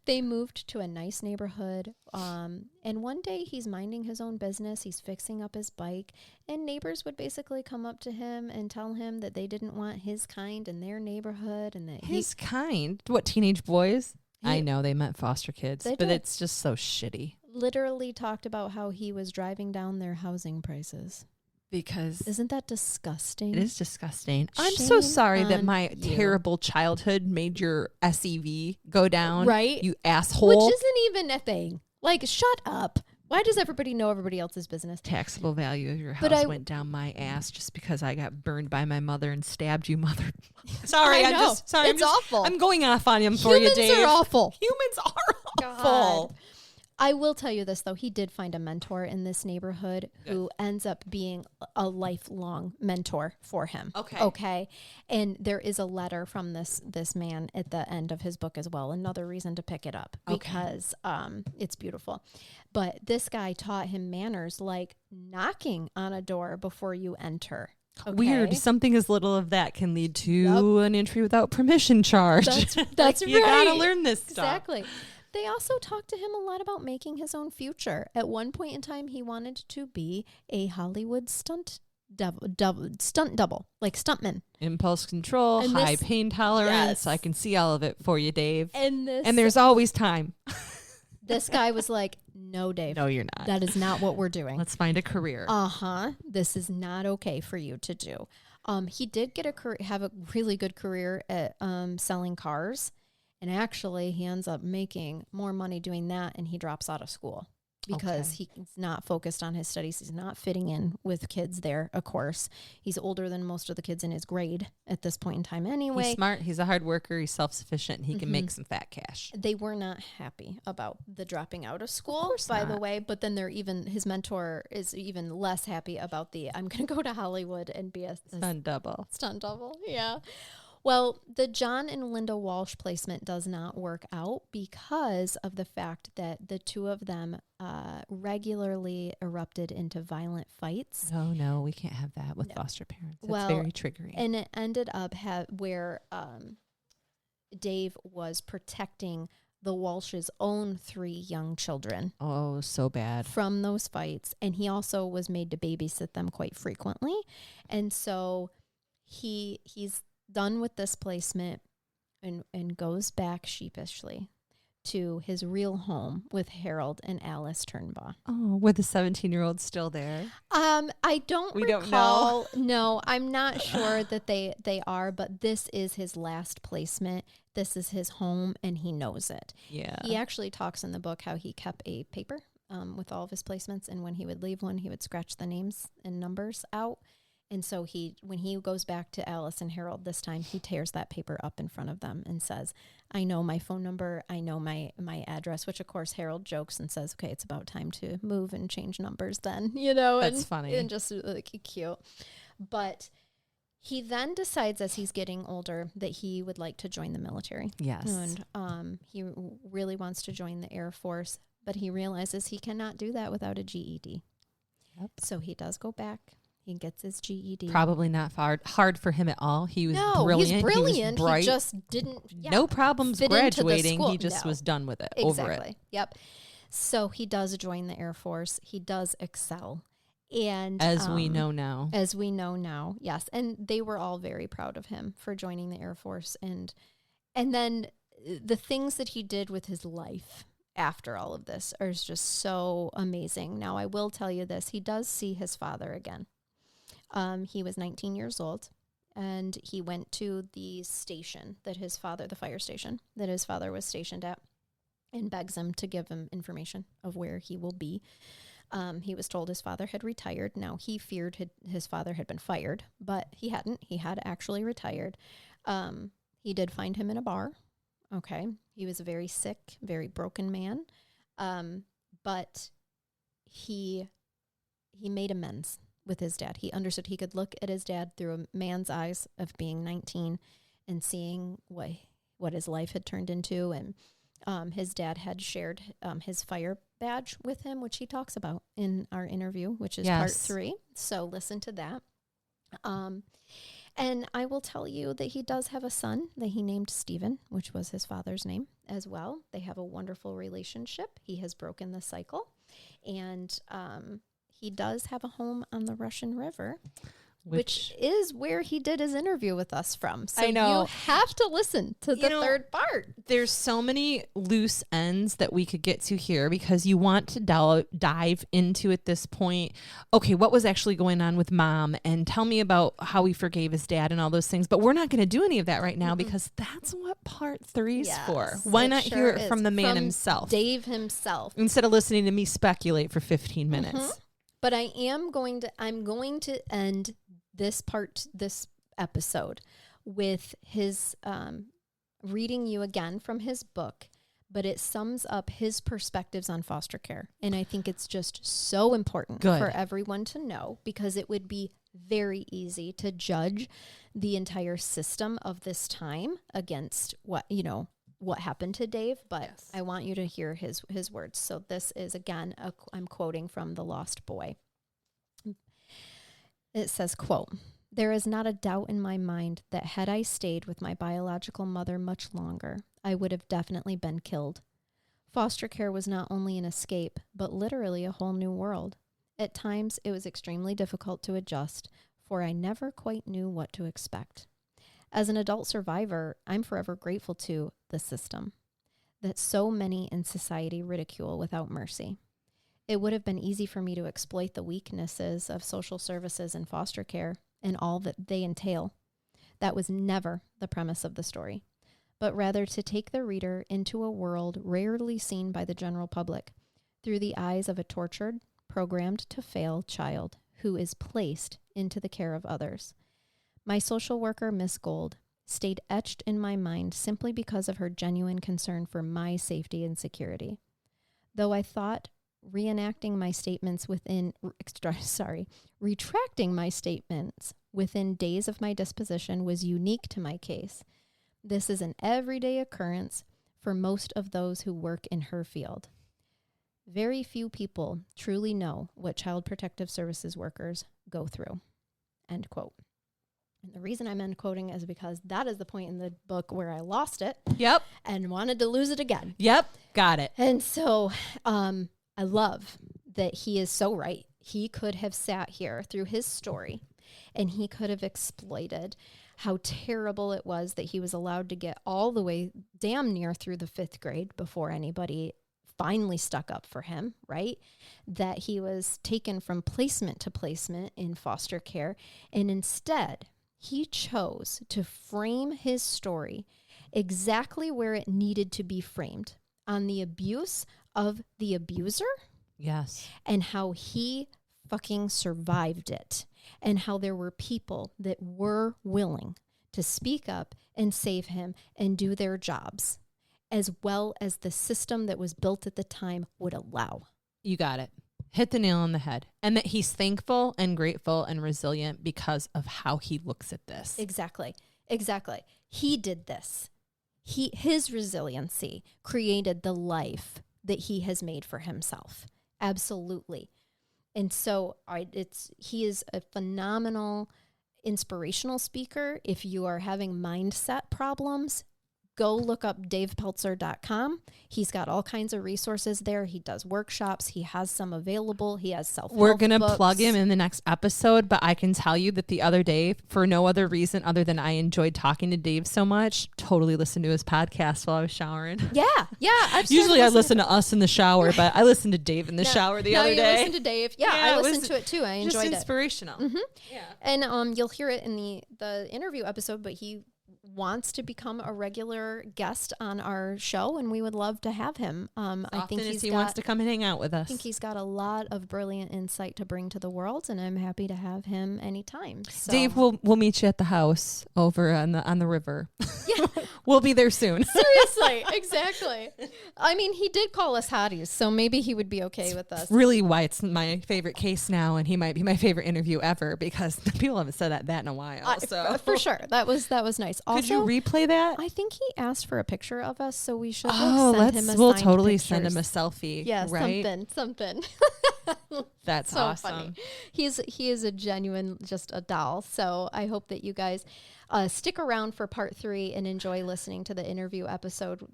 They moved to a nice neighborhood, and one day he's minding his own business. He's fixing up his bike, and neighbors would basically come up to him and tell him that they didn't want his kind in their neighborhood. And that his kind? What, teenage boys? I know they meant foster kids, but it's just so shitty. Literally talked about how he was driving down their housing prices. Because isn't that disgusting? It is disgusting. I'm so sorry that my terrible childhood made your SEV go down. Right? You asshole. Which isn't even a thing. Shut up. Why does everybody know everybody else's business? Taxable value of your house went down my ass just because I got burned by my mother and stabbed you, mother. Sorry, It's awful. I'm going off on him for you, Dave. Humans are awful. Humans are awful. God. I will tell you this, though. He did find a mentor in this neighborhood who ends up being a lifelong mentor for him. Okay. And there is a letter from this man at the end of his book as well. Another reason to pick it up because it's beautiful. But this guy taught him manners like knocking on a door before you enter. Okay. Weird. Something as little of that can lead to an entry without permission charge. That's right. You gotta learn this stuff. Exactly. They also talked to him a lot about making his own future. At one point in time, he wanted to be a Hollywood stunt double, like stuntman. Impulse control, and high pain tolerance. Yes. I can see all of it for you, Dave. And there's always time. This guy was like, no, Dave. No, you're not. That is not what we're doing. Let's find a career. This is not okay for you to do. He did get have a really good career at selling cars. And actually, he ends up making more money doing that, and he drops out of school because he's not focused on his studies. He's not fitting in with kids there, of course. He's older than most of the kids in his grade at this point in time anyway. He's smart. He's a hard worker. He's self-sufficient, and he can make some fat cash. They were not happy about the dropping out of school, by the way. But then his mentor is even less happy about I'm going to go to Hollywood and be a stunt double. Stunt double, yeah. Well, the John and Linda Walsh placement does not work out because of the fact that the 2 of them regularly erupted into violent fights. Oh, no, we can't have that with foster parents. It's very triggering. And it ended up where Dave was protecting the Walsh's own 3 young children. Oh, so bad. From those fights. And he also was made to babysit them quite frequently. And so he's done with this placement and goes back sheepishly. to his real home with Harold and Alice Turnbaugh. Oh, were the 17-year-olds still there? I don't We recall. don't know. No, I'm not sure that they are, but this is his last placement. This is his home, and he knows it. Yeah. He actually talks in the book how he kept a paper with all of his placements, and when he would leave one, he would scratch the names and numbers out. And so when he goes back to Alice and Harold this time, he tears that paper up in front of them and says, I know my phone number, I know my address, which of course Harold jokes and says, okay, it's about time to move and change numbers then, That's funny. And just like cute. But he then decides as he's getting older that he would like to join the military. Yes. And he really wants to join the Air Force, but he realizes he cannot do that without a GED. Yep. So he does go back. He gets his GED. Probably not hard for him at all. He was brilliant. He's brilliant. He was bright. He just didn't. No problems graduating. He just was done with it. Exactly. Over it. Yep. So he does join the Air Force. He does excel. And as we know now. As we know now, yes. And they were all very proud of him for joining the Air Force. And then the things that he did with his life after all of this are just so amazing. Now, I will tell you this. He does see his father again. He was 19 years old, and he went to the station that his father, the fire station that his father was stationed at, and begs him to give him information of where he will be. He was told his father had retired. Now, he feared his father had been fired, but he hadn't. He had actually retired. He did find him in a bar. Okay. He was a very sick, very broken man. But he made amends with his dad. He understood he could look at his dad through a man's eyes of being 19 and seeing what his life had turned into. And his dad had shared his fire badge with him, which he talks about in our interview, which is part 3. So listen to that. And I will tell you that he does have a son that he named Stephen, which was his father's name as well. They have a wonderful relationship. He has broken the cycle. And he does have a home on the Russian River, which is where he did his interview with us from. So I know. You have to listen to the third part. There's so many loose ends that we could get to here because you want to dive into at this point. Okay, what was actually going on with Mom? And tell me about how he forgave his dad and all those things. But we're not going to do any of that right now because that's what part 3 is for. Why not hear it from the man himself? Dave himself. Instead of listening to me speculate for 15 minutes. But I'm going to end this episode with his reading you again from his book, but it sums up his perspectives on foster care. And I think it's just so important for everyone to know, because it would be very easy to judge the entire system of this time against what happened to Dave, but I want you to hear his words. So this is, again, I'm quoting from The Lost Boy. It says, quote, "There is not a doubt in my mind that had I stayed with my biological mother much longer, I would have definitely been killed. Foster care was not only an escape, but literally a whole new world. At times, it was extremely difficult to adjust, for I never quite knew what to expect. As an adult survivor, I'm forever grateful to the system that so many in society ridicule without mercy. It would have been easy for me to exploit the weaknesses of social services and foster care and all that they entail. That was never the premise of the story, but rather to take the reader into a world rarely seen by the general public through the eyes of a tortured, programmed to fail child who is placed into the care of others. My social worker, Miss Gold, stayed etched in my mind simply because of her genuine concern for my safety and security. Though I thought retracting my statements within days of my disposition was unique to my case. This is an everyday occurrence for most of those who work in her field. Very few people truly know what Child Protective Services workers go through." End quote. And the reason I'm end quoting is because that is the point in the book where I lost it. Yep. And wanted to lose it again. Yep. Got it. And so, I love that he is so right. He could have sat here through his story and he could have exploited how terrible it was that he was allowed to get all the way damn near through the 5th grade before anybody finally stuck up for him, right? That he was taken from placement to placement in foster care. And instead, he chose to frame his story exactly where it needed to be framed, on the abuse of the abuser. Yes. And how he fucking survived it. And how there were people that were willing to speak up and save him and do their jobs, as well as the system that was built at the time would allow. You got it. Hit the nail on the head. And that he's thankful and grateful and resilient because of how he looks at this. Exactly. Exactly. He did this. His resiliency created the life that he has made for himself. Absolutely. And so he is a phenomenal inspirational speaker. If you are having mindset problems, go look up davepelzer.com. He's got all kinds of resources there. He does workshops. He has some available. He has self-help We're going to books. plug him in the next episode, but I can tell you that the other day, for no other reason other than I enjoyed talking to Dave so much, totally listened to his podcast while I was showering. Yeah. Usually I listen to us in the shower, but I listened to Dave in the shower the other day. You listened to Dave. Yeah, I listened to it too. I enjoyed it. Just inspirational. Mm-hmm. Yeah. And you'll hear it in the interview episode, but he wants to become a regular guest on our show, and we would love to have him. I think he wants to come and hang out with us. I think he's got a lot of brilliant insight to bring to the world, and I'm happy to have him anytime. So. Dave, we'll meet you at the house over on the river. Yeah. We'll be there soon. Seriously, exactly. I mean, he did call us hotties, so maybe he would be okay with us. Really why it's my favorite case now, and he might be my favorite interview ever, because people haven't said that in a while. So for sure. That was nice. Also, could you replay that? I think he asked for a picture of us, so we should send him a we'll signed totally pictures. send him a selfie. Yeah, right? something. That's so awesome. Funny. He is a genuine, just a doll. So I hope that you guys stick around for part 3 and enjoy listening to the interview episode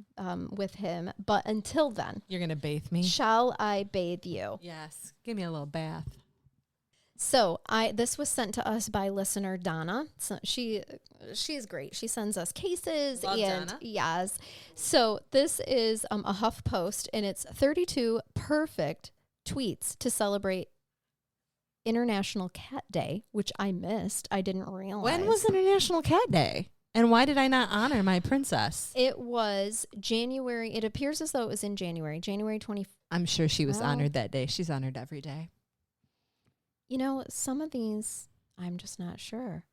with him. But until then, you're gonna bathe me. Shall I bathe you? Yes. Give me a little bath. So this was sent to us by listener Donna. So she's great. She sends us cases. Love and Donna. Yes. So this is a Huff post, and it's 32 perfect tweets to celebrate International Cat Day, which I missed. I didn't realize. When was International Cat Day? And why did I not honor my princess? It was January. It appears as though it was in January 20th. I'm sure she was honored that day. She's honored every day. You know, some of these, I'm just not sure.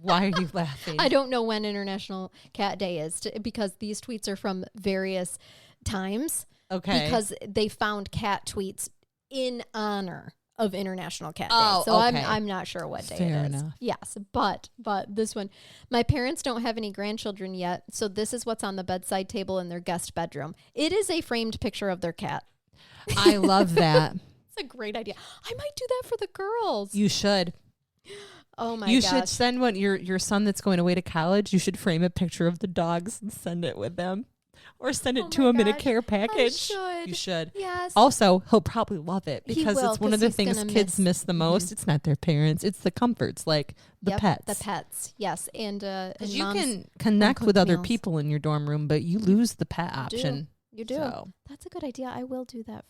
Why are you laughing? I don't know when International Cat Day is because these tweets are from various times. Okay. Because they found cat tweets in honor of International Cat Day. Oh, so okay. I'm not sure what day Fair it is. enough. Yes, but this one, my parents don't have any grandchildren yet, so this is what's on the bedside table in their guest bedroom. It is a framed picture of their cat. I love that. It's a great idea. I might do that for the girls. You should. Oh my gosh. You should send your son that's going away to college. You should frame a picture of the dogs and send it with them. Or send it to him in a care package. You should. Yes. Also, he'll probably love it because will, it's one of the things kids miss the most. Mm-hmm. It's not their parents. It's the comforts, like the pets. The pets, yes. And you can connect with other people in your dorm room, but you lose the pet option. You do. So. That's a good idea. I will do that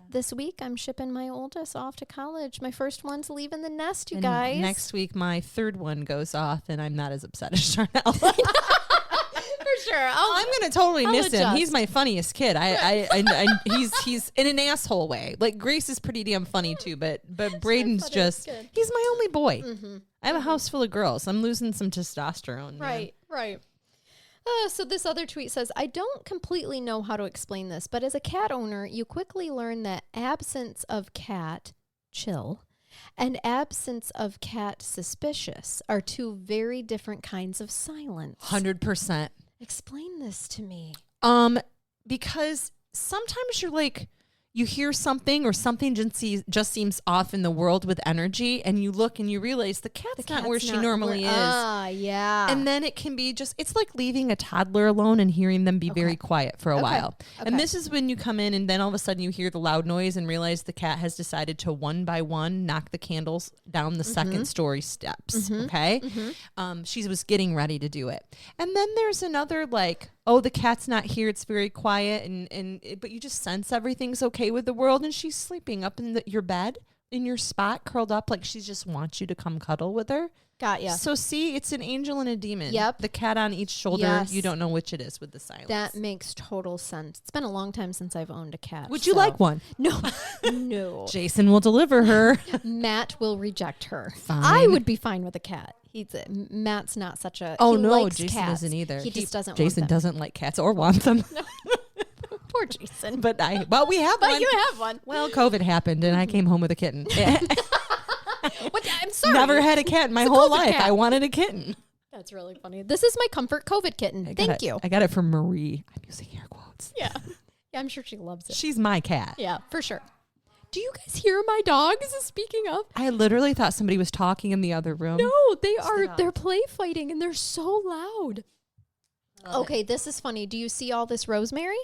this week. I'm shipping my oldest off to college. My first one's leaving the nest, you guys. Next week, my third one goes off, and I'm not as upset as Charnell. For sure. I'm going to totally miss adjust. him. He's my funniest kid. He's in an asshole way. Like Grace is pretty damn funny too, but Braden's he's my only boy. Mm-hmm. I have a house full of girls. I'm losing some testosterone. Right. So this other tweet says, I don't completely know how to explain this, but as a cat owner, you quickly learn that absence of cat, chill, and absence of cat, suspicious, are two very different kinds of silence. 100%. Explain this to me. Because sometimes you're like, you hear something or something just seems off in the world with energy, and you look and you realize the cat's not where she normally is. Yeah. And then it can be it's like leaving a toddler alone and hearing them be very quiet for a while. Okay. And this is when you come in and then all of a sudden you hear the loud noise and realize the cat has decided to one by one knock the candles down the second story steps. Okay. She was getting ready to do it. And then there's another the cat's not here. It's very quiet. But you just sense everything's okay with the world. And she's sleeping up in your bed, in your spot, curled up like she just wants you to come cuddle with her. Got ya. So see, it's an angel and a demon. Yep. The cat on each shoulder. Yes. You don't know which it is with the silence. That makes total sense. It's been a long time since I've owned a cat. Would you like one? No. No. Jason will deliver her. Matt will reject her. Fine. I would be fine with a cat. Matt's not such a... Oh, no. Jason cats. Doesn't either. He just doesn't Jason want them. doesn't like cats or want them. No. Poor Jason. But we have one. But you have one. Well, COVID happened and I came home with a kitten. What? I'm sorry. Never had a cat in my whole life. Cat. I wanted a kitten. That's really funny. This is my comfort COVID kitten. Thank you. I got it from Marie. I'm using air quotes. Yeah. I'm sure she loves it. She's my cat. Yeah, for sure. Do you guys hear my dogs? Speaking of, I literally thought somebody was talking in the other room. No, they are. They're play fighting and they're so loud. Okay, this is funny. Do you see all this rosemary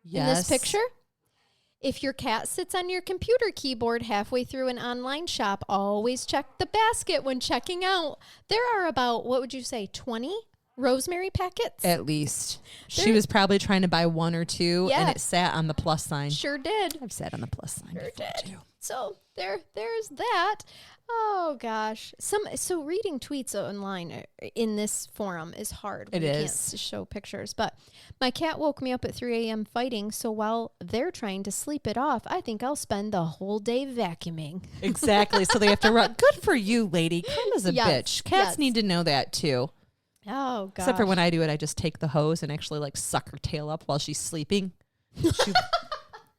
in this picture? If your cat sits on your computer keyboard halfway through an online shop, always check the basket when checking out. There are about, what would you say, 20 rosemary packets? At least. She was probably trying to buy one or two, and it sat on the plus sign. Sure did. I've sat on the plus sign before, too. So there's that. Oh gosh. So reading tweets online in this forum is hard. It is. Can't show pictures. But my cat woke me up at 3 a.m. fighting. So while they're trying to sleep it off, I think I'll spend the whole day vacuuming. Exactly. So they have to run. Good for you, lady. Come as a bitch. Cats need to know that too. Oh gosh. Except for when I do it, I just take the hose and actually suck her tail up while she's sleeping.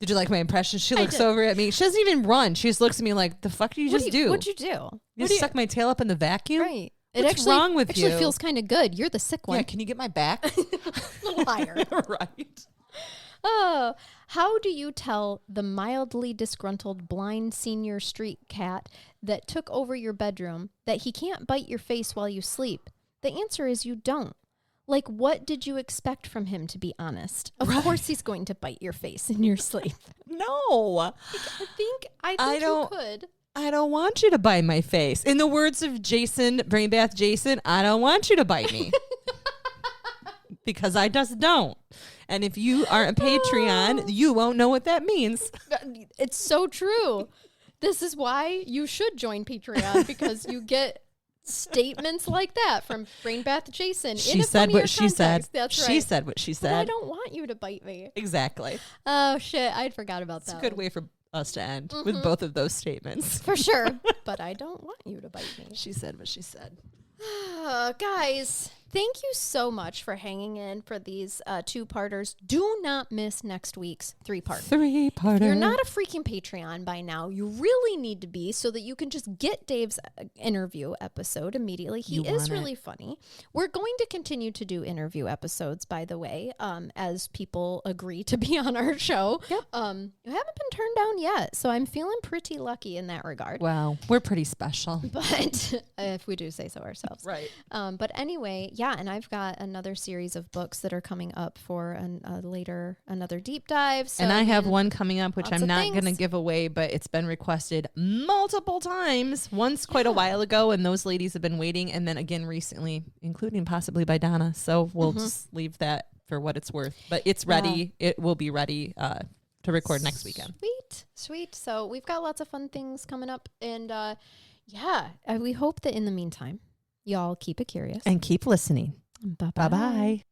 Did you like my impression? She looks over at me. She doesn't even run. She just looks at me like, the fuck did you just do? What'd you do? You just suck my tail up in the vacuum? Right. What's wrong with you? It actually feels kind of good. You're the sick one. Yeah, can you get my back? A little higher. Right. Oh, how do you tell the mildly disgruntled blind senior street cat that took over your bedroom that he can't bite your face while you sleep? The answer is you don't. What did you expect from him, to be honest? Of course he's going to bite your face in your sleep. No. I think you could. I don't want you to bite my face. In the words of Jason, Brain Bath Jason, I don't want you to bite me. Because I just don't. And if you aren't a Patreon, you won't know what that means. It's so true. This is why you should join Patreon, because you get statements like that from Brain Bath Jason. She said what she said. That's right. She said what she said. But I don't want you to bite me. Exactly. Oh shit, I forgot about that. It's a good way for us to end with both of those statements. For sure. But I don't want you to bite me. She said what she said. Guys, thank you so much for hanging in for these two-parters. Do not miss next week's three-parter. Three-parter. If you're not a freaking Patreon by now, you really need to be, so that you can just get Dave's interview episode immediately. He is really funny. We're going to continue to do interview episodes, by the way, as people agree to be on our show. Yep. You haven't been turned down yet, so I'm feeling pretty lucky in that regard. Wow, we're pretty special. But if we do say so ourselves. Right. But anyway, yeah, and I've got another series of books that are coming up for another deep dive. So and I have one coming up, which I'm not going to things. give away, but it's been requested multiple times. Once quite a while ago, and those ladies have been waiting. And then again recently, including possibly by Donna. So we'll just leave that for what it's worth. But it's ready. Yeah. It will be ready to record next weekend. Sweet. So we've got lots of fun things coming up. And we hope that in the meantime, y'all keep it curious. And keep listening. Bye-bye. Bye-bye.